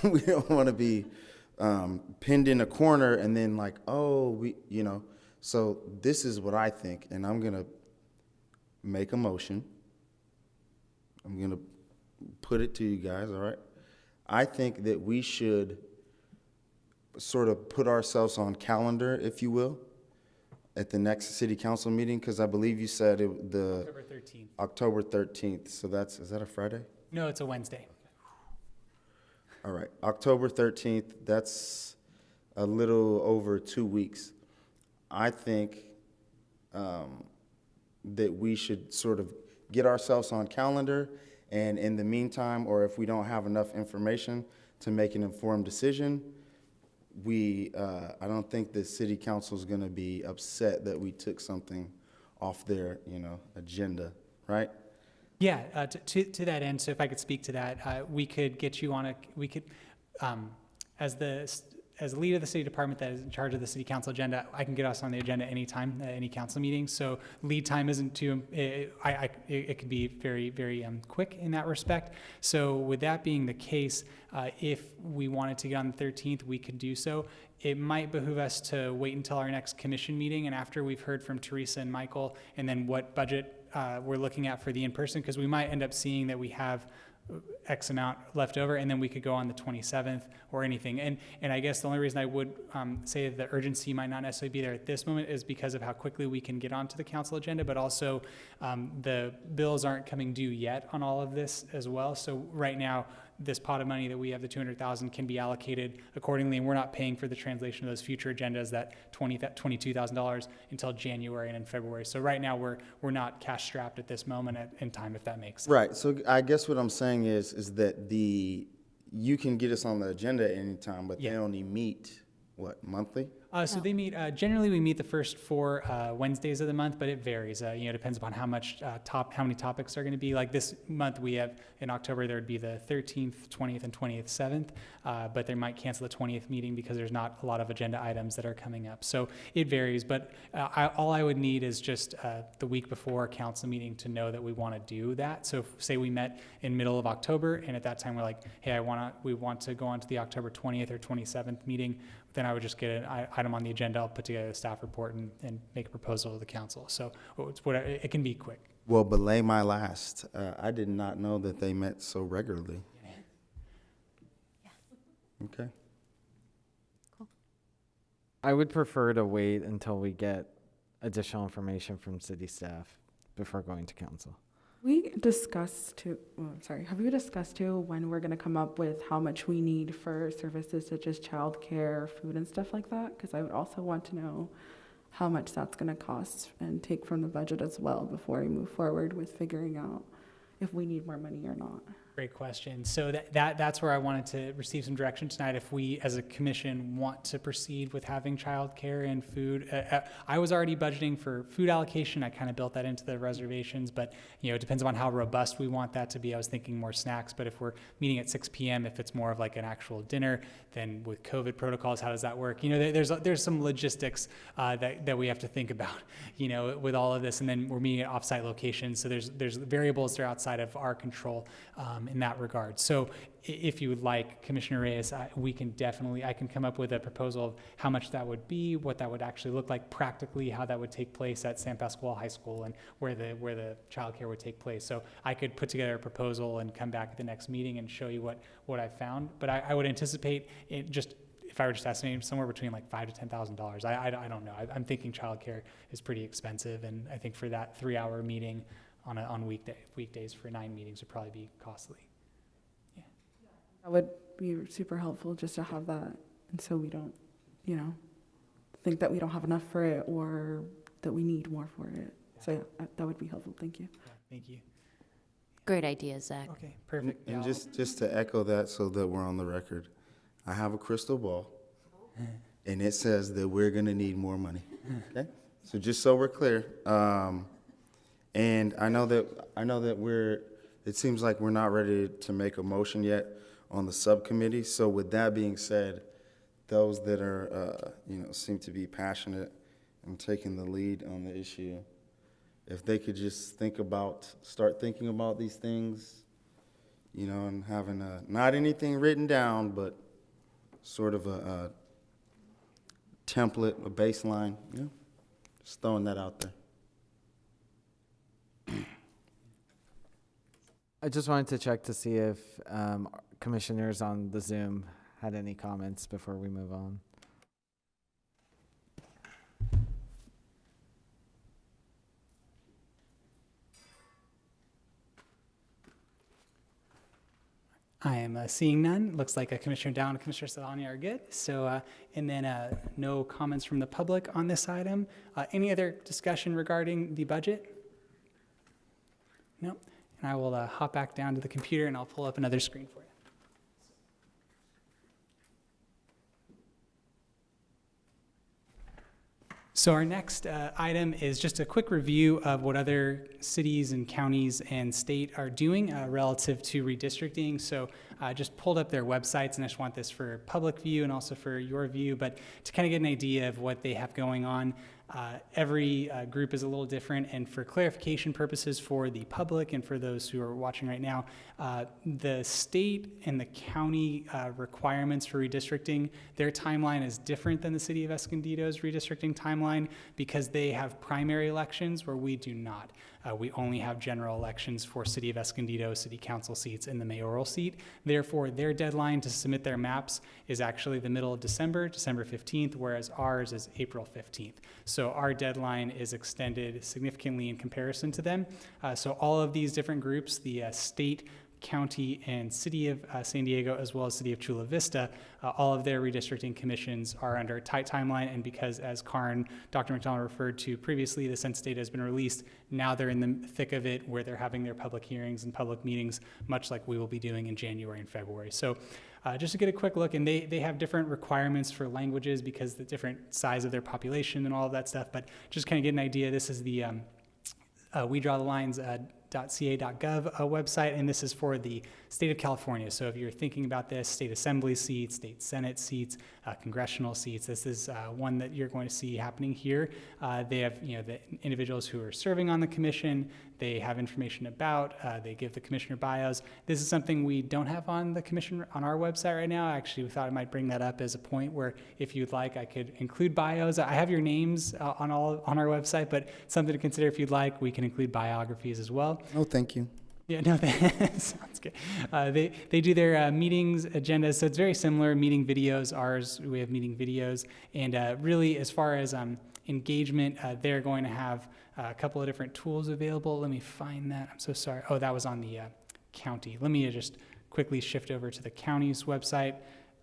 we don't want to be pinned in a corner and then like, so this is what I think, and I'm going to make a motion. I'm gonna put it to you guys, all right? I think that we should sort of put ourselves on calendar, if you will, at the next city council meeting, because I believe you said the October 13th. October 13th, so is that a Friday? No, it's a Wednesday. All right, October 13th, that's a little over 2 weeks. I think that we should sort of get ourselves on calendar, and in the meantime, or if we don't have enough information to make an informed decision, I don't think the city council is going to be upset that we took something off their, agenda, right? Yeah, to that end, so if I could speak to that, we could get you on as the lead of the city department that is in charge of the city council agenda, I can get us on the agenda anytime, at any council meeting. So lead time isn't too, it can be very, very quick in that respect. So with that being the case, if we wanted to get on the 13th, we could do so. It might behoove us to wait until our next commission meeting and after we've heard from Teresa and Michael, and then what budget we're looking at for the in-person, because we might end up seeing that we have X amount left over, and then we could go on the 27th or anything. And I guess the only reason I would say that the urgency might not necessarily be there at this moment is because of how quickly we can get onto the council agenda, but also the bills aren't coming due yet on all of this as well. So right now, this pot of money that we have, the 200,000, can be allocated accordingly, and we're not paying for the translation of those future agendas, that $22,000, until January and in February. So right now, we're not cash strapped at this moment in time, if that makes sense. Right, so I guess what I'm saying is that you can get us on the agenda at any time, but they only meet, monthly? So they meet, generally we meet the first 4 Wednesdays of the month, but it varies. Depends upon how many topics are going to be. Like this month we have, in October, there would be the 13th, 20th, and 27th, but they might cancel the 20th meeting because there's not a lot of agenda items that are coming up. So it varies, but all I would need is just the week before a council meeting to know that we want to do that. So say we met in middle of October, and at that time we're like, hey, we want to go on to the October 20th or 27th meeting, then I would just get an item on the agenda. I'll put together a staff report and make a proposal to the council. So it can be quick. Well, belay my last. I did not know that they met so regularly. Okay. I would prefer to wait until we get additional information from city staff before going to council. Have you discussed too when we're going to come up with how much we need for services such as childcare, food, and stuff like that? Because I would also want to know how much that's going to cost and take from the budget as well before we move forward with figuring out if we need more money or not. Great question. So that's where I wanted to receive some direction tonight. If we, as a commission, want to proceed with having childcare and food, I was already budgeting for food allocation. I kind of built that into the reservations, but it depends on how robust we want that to be. I was thinking more snacks, but if we're meeting at 6 p.m., if it's more of like an actual dinner, then with COVID protocols, how does that work? There's some logistics that we have to think about, with all of this, and then we're meeting at offsite locations, so there's variables that are outside of our control. In that regard. So if you would like, Commissioner Reyes, I can come up with a proposal of how much that would be, what that would actually look like practically, how that would take place at San Pascual High School, and where the childcare would take place. So I could put together a proposal and come back at the next meeting and show you what I found. But I would anticipate it just, if I were just estimating, somewhere between like $5,000 to $10,000. I don't know. I'm thinking childcare is pretty expensive, and I think for that 3-hour meeting on weekdays for 9 meetings would probably be costly. Yeah. That would be super helpful just to have that, and so we don't, think that we don't have enough for it or that we need more for it. Yeah. So yeah, that would be helpful. Thank you. Yeah, thank you. Great idea, Zach. Okay, perfect. And just to echo that so that we're on the record, I have a crystal ball, and it says that we're going to need more money. Okay? So just so we're clear, and I know that it seems like we're not ready to make a motion yet on the subcommittee. So with that being said, those that are, seem to be passionate and taking the lead on the issue, if they could just start thinking about these things, and having not anything written down, but sort of a template, a baseline, just throwing that out there. I just wanted to check to see if commissioners on the Zoom had any comments before we move on. I am seeing none. Looks like Commissioner Down and Commissioner Saldana are good. So, and then no comments from the public on this item. Any other discussion regarding the budget? No. And I will hop back down to the computer and I'll pull up another screen for you. So our next item is just a quick review of what other cities and counties and state are doing relative to redistricting. So I just pulled up their websites, and I just want this for public view and also for your view, but to kind of get an idea of what they have going on. Every group is a little different, and for clarification purposes for the public and for those who are watching right now, the state and the county requirements for redistricting, their timeline is different than the City of Escondido's redistricting timeline because they have primary elections where we do not. We only have general elections for City of Escondido, city council seats, and the mayoral seat. Therefore, their deadline to submit their maps is actually the middle of December, December 15th, whereas ours is April 15th. So our deadline is extended significantly in comparison to them. So all of these different groups, the state, county, and city of San Diego, as well as city of Chula Vista, all of their redistricting commissions are under a tight timeline. And because, as Dr. McDonald referred to previously, the census data has been released, now they're in the thick of it where they're having their public hearings and public meetings, much like we will be doing in January and February. So just to get a quick look, and they have different requirements for languages because the different size of their population and all of that stuff, but just kind of get an idea, this is the We Draw the Lines .ca.gov website, and this is for the state of California. So if you're thinking about this, state assembly seats, state senate seats, congressional seats, this is one that you're going to see happening here. They have, the individuals who are serving on the commission. They have information about. They give the commissioner bios. This is something we don't have on the commission on our website right now. Actually, we thought I might bring that up as a point where, if you'd like, I could include bios. I have your names on our website, but something to consider if you'd like. We can include biographies as well. Oh, thank you. Yeah, no, sounds good. They do their meetings agendas, so it's very similar. Meeting videos, ours, we have meeting videos, and really, as far as engagement, they're going to have a couple of different tools available. Let me find that. I'm so sorry. Oh, that was on the county. Let me just quickly shift over to the county's website.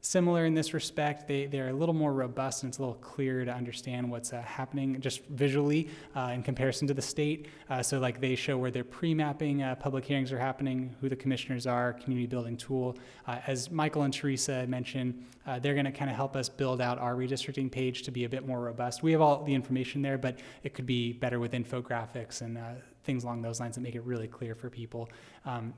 Similar in this respect, they're a little more robust, and it's a little clearer to understand what's happening just visually in comparison to the state. So like they show where their pre-mapping public hearings are happening, who the commissioners are, community building tool. As Michael and Teresa mentioned, they're gonna kind of help us build out our redistricting page to be a bit more robust. We have all the information there, but it could be better with infographics and things along those lines that make it really clear for people.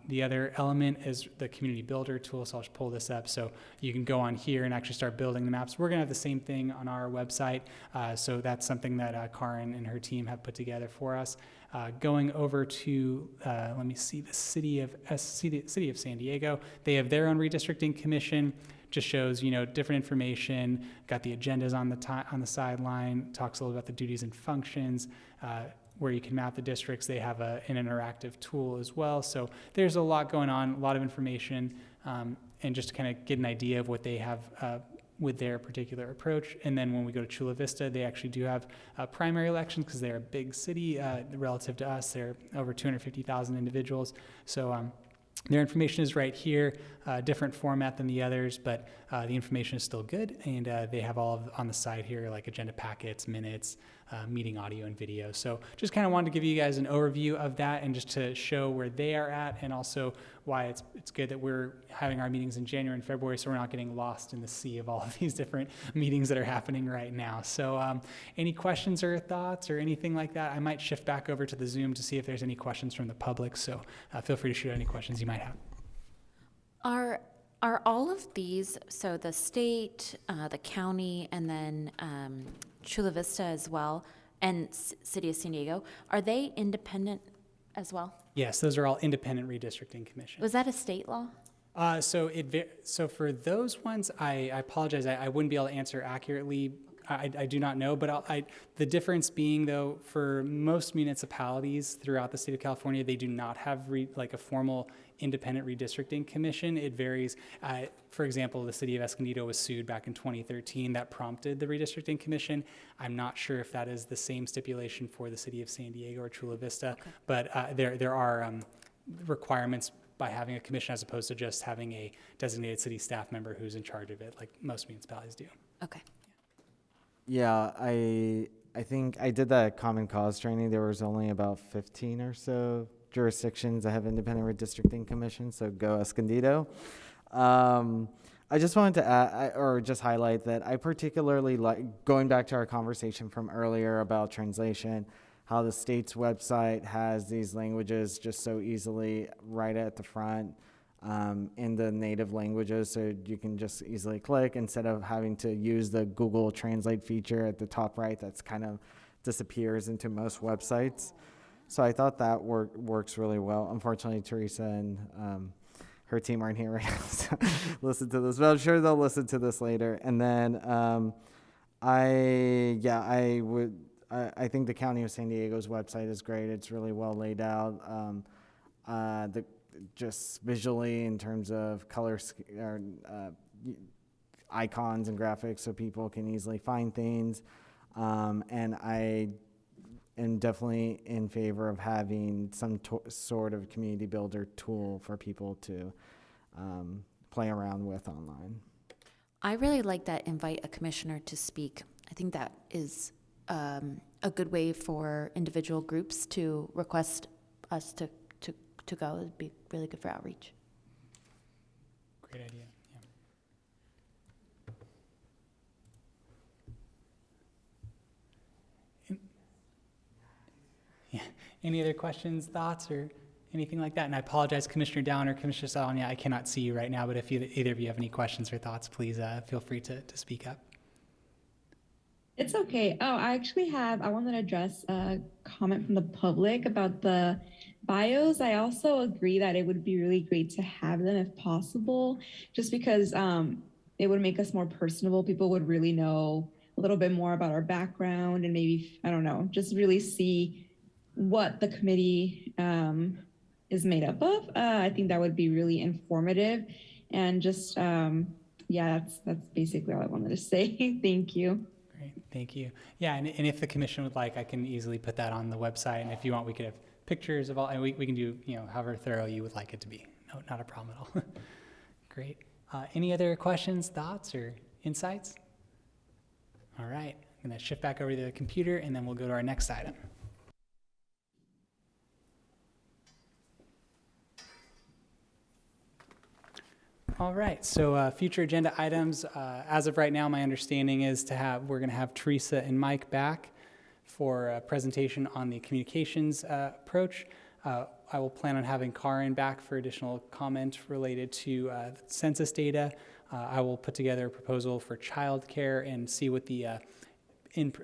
The other element is the community builder tool, so I'll just pull this up. So you can go on here and actually start building the maps. We're gonna have the same thing on our website, so that's something that Karin and her team have put together for us. Going over to, let me see, the City of San Diego, they have their own redistricting commission. Just shows, different information, got the agendas on the sideline, talks a little about the duties and functions, where you can map the districts. They have an interactive tool as well. So there's a lot going on, a lot of information, and just to kind of get an idea of what they have with their particular approach. And then when we go to Chula Vista, they actually do have primary elections because they're a big city relative to us. They're over 250,000 individuals. So their information is right here, different format than the others, but the information is still good, and they have all on the side here, like agenda packets, minutes, meeting audio and video. So just kind of wanted to give you guys an overview of that and just to show where they are at, and also why it's good that we're having our meetings in January and February, so we're not getting lost in the sea of all of these different meetings that are happening right now. So any questions or thoughts or anything like that? I might shift back over to the Zoom to see if there's any questions from the public, so feel free to shoot any questions you might have. Are all of these, so the state, the county, and then Chula Vista as well, and City of San Diego, are they independent as well? Yes, those are all independent redistricting commissions. Was that a state law? So for those ones, I apologize, I wouldn't be able to answer accurately I do not know, but the difference being though, for most municipalities throughout the state of California, they do not have like a formal independent redistricting commission. It varies. For example, the city of Escondido was sued back in 2013. That prompted the redistricting commission. I'm not sure if that is the same stipulation for the city of San Diego or Chula Vista, but there are requirements by having a commission as opposed to just having a designated city staff member who's in charge of it, like most municipalities do. Okay. Yeah, I think I did that Common Cause training. There was only about 15 or so jurisdictions that have independent redistricting commissions, so go Escondido. I just wanted to add, or just highlight that I particularly like, going back to our conversation from earlier about translation, how the state's website has these languages just so easily right at the front in the native languages, so you can just easily click instead of having to use the Google Translate feature at the top right that's kind of disappears into most websites. So I thought that works really well. Unfortunately, Teresa and her team aren't here right now to listen to this, but I'm sure they'll listen to this later. And then I think the County of San Diego's website is great. It's really well laid out. Just visually in terms of colors or icons and graphics, so people can easily find things. And I am definitely in favor of having some sort of community builder tool for people to play around with online. I really like that invite a commissioner to speak. I think that is a good way for individual groups to request us to go. It'd be really good for outreach. Great idea. Yeah. Any other questions, thoughts, or anything like that? And I apologize, Commissioner Down or Commissioner Salania, I cannot see you right now, but if either of you have any questions or thoughts, please feel free to speak up. It's okay. Oh, I wanted to address a comment from the public about the bios. I also agree that it would be really great to have them if possible, just because it would make us more personable. People would really know a little bit more about our background and maybe, I don't know, just really see what the committee is made up of. I think that would be really informative, and just, that's basically all I wanted to say. Thank you. Great, thank you. Yeah, and if the commission would like, I can easily put that on the website, and if you want, we could have pictures of all, and we can do, however thorough you would like it to be. No, not a problem at all. Great. Any other questions, thoughts, or insights? All right, I'm gonna shift back over to the computer, and then we'll go to our next item. All right, so future agenda items. As of right now, my understanding is we're going to have Teresa and Mike back for a presentation on the communications approach. I will plan on having Karin back for additional comment related to census data. I will put together a proposal for childcare and see what the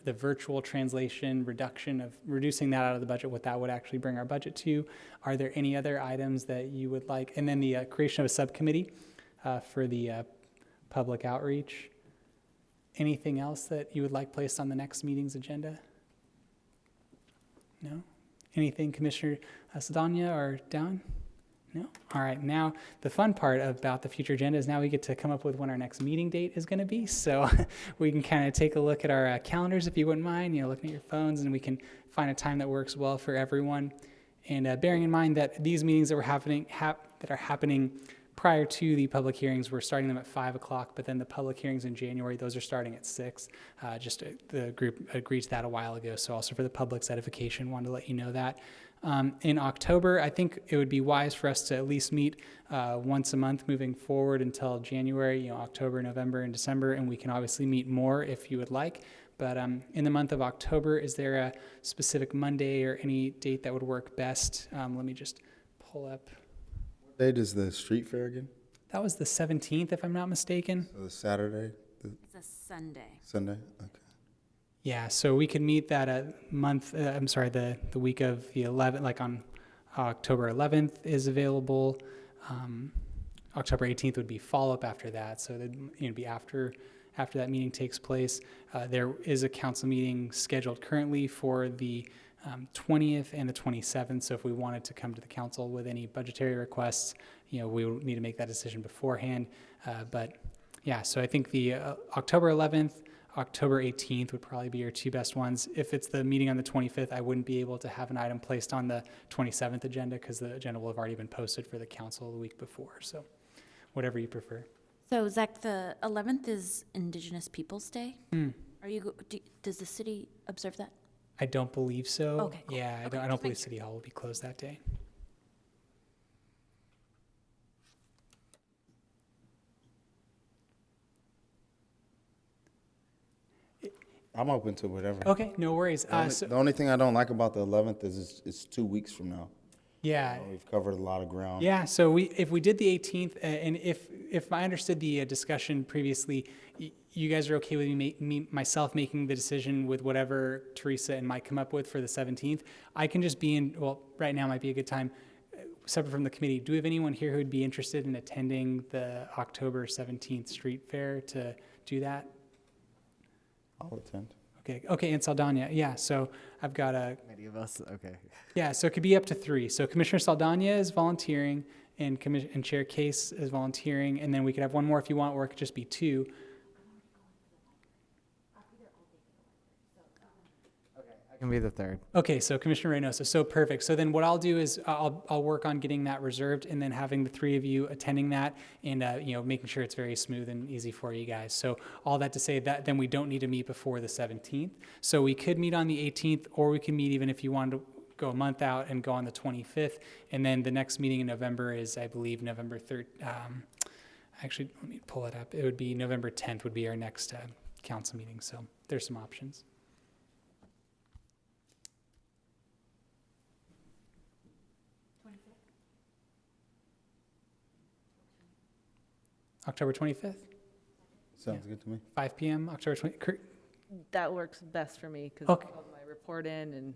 virtual translation reducing that out of the budget, what that would actually bring our budget to. Are there any other items that you would like? And then the creation of a subcommittee for the public outreach. Anything else that you would like placed on the next meeting's agenda? No? Anything, Commissioner Saldana or Down? No? All right, now the fun part about the future agenda is now we get to come up with when our next meeting date is going to be. So we can kind of take a look at our calendars, if you wouldn't mind, looking at your phones, and we can find a time that works well for everyone. And bearing in mind that these meetings that are happening prior to the public hearings, we're starting them at 5 o'clock, but then the public hearings in January, those are starting at 6. The group agreed to that a while ago, so also for the public's edification, wanted to let you know that. In October, I think it would be wise for us to at least meet once a month moving forward until January, October, November, and December, and we can obviously meet more if you would like. But in the month of October, is there a specific Monday or any date that would work best? Let me just pull up. What date is the street fair again? That was the 17th, if I'm not mistaken. So the Saturday? It's a Sunday. Sunday? Okay. Yeah, so we could meet that the week of the 11th, like on October 11th is available. October 18th would be follow-up after that, so it'd be after after that meeting takes place. There is a council meeting scheduled currently for the 20th and the 27th. So if we wanted to come to the council with any budgetary requests, we would need to make that decision beforehand. But yeah, so I think the October 11th, October 18th would probably be your two best ones. If it's the meeting on the 25th, I wouldn't be able to have an item placed on the 27th agenda because the agenda will have already been posted for the council the week before. So whatever you prefer. So Zach, the 11th is Indigenous Peoples' Day. Hmm. Does the city observe that? I don't believe so. Okay, cool. Yeah, Okay, I don't just believe make City Hall will be closed that day. I'm open to whatever. Okay, no worries. The only thing I don't like about the 11th is it's 2 weeks from now. Yeah. We've covered a lot of ground. Yeah, so if we did the 18th, and if I understood the discussion previously, you guys are okay with myself making the decision with whatever Teresa and Mike come up with for the 17th, I can just be in, well, right now might be a good time, separate from the committee. Do we have anyone here who would be interested in attending the October 17th street fair to do that? I'll attend. Okay, in Saldana, yeah, so I've got Many of us, okay. Yeah, so it could be up to 3. So Commissioner Saldana is volunteering, and Chair Case is volunteering, and then we could have one more if you want, or it could just be 2. I can be the third. Okay, so Commissioner Reynoso, so perfect. So then what I'll do is I'll work on getting that reserved, and then having the 3 of you attending that, and making sure it's very smooth and easy for you guys. So all that to say that then we don't need to meet before the 17th. So we could meet on the 18th, or we can meet even if you wanted to go a month out and go on the 25th, and then the next meeting in November is, I believe, November 3rd. Actually, let me pull it up. It would be November 10th would be our next council meeting. So there's some options. October 25th, Sounds good to me. 5 p.m., October 20th. That works best for me because Okay. I'll have my report in and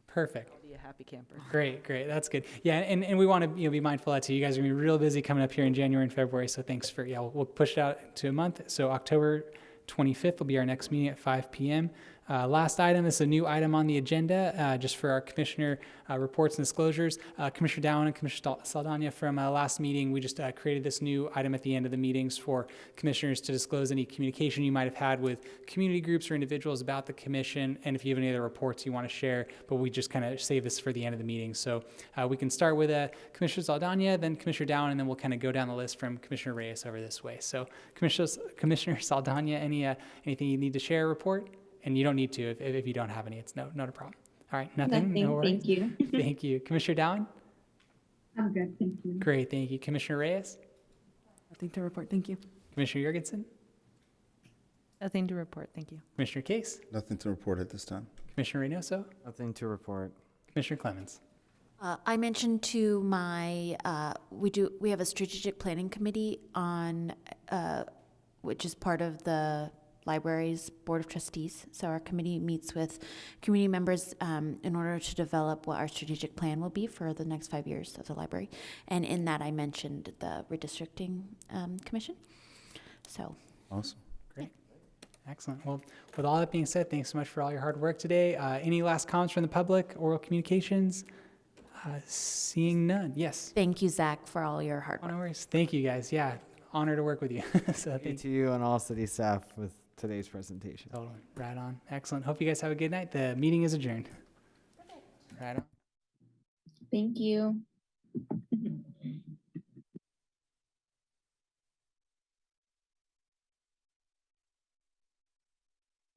Perfect. I'll be a happy camper. Great. That's good. Yeah, and we want to be mindful of that too. You guys are going to be real busy coming up here in January and February, so thanks for, we'll push it out to a month. So October 25th will be our next meeting at 5 p.m. Last item is a new item on the agenda, just for our commissioner reports and disclosures. Commissioner Dowan and Commissioner Saldana from last meeting, we just created this new item at the end of the meetings for commissioners to disclose any communication you might have had with community groups or individuals about the commission, and if you have any other reports you want to share, but we just kind of save this for the end of the meeting. So we can start with Commissioner Saldana, then Commissioner Dowan, and then we'll kind of go down the list from Commissioner Reyes over this way. So Commissioner Saldana, anything you need to share, report? And you don't need to if you don't have any. It's not a problem. All right, nothing. No worries. Thank you. Thank you. Commissioner Dowan? I'm good, thank you. Great, thank you. Commissioner Reyes? Nothing to report, thank you. Commissioner Jurgensen? Nothing to report, thank you. Commissioner Case? Nothing to report at this time. Commissioner Reynoso? Nothing to report. Commissioner Clemens? I mentioned to my, we have a strategic planning committee on, which is part of the library's board of trustees. So our committee meets with community members in order to develop what our strategic plan will be for the next 5 years of the library. And in that, I mentioned the Redistricting Commission. So. Awesome. Great. Excellent. Well, with all that being said, thanks so much for all your hard work today. Any last comments from the public, oral communications? Seeing none. Yes. Thank you, Zach, for all your hard work. No worries. Thank you, guys. Yeah, honor to work with you. So Thank you thank to you and all city staff with today's presentation. Totally. Right on. Excellent. Hope you guys have a good night. The meeting is adjourned. Right on. Thank you.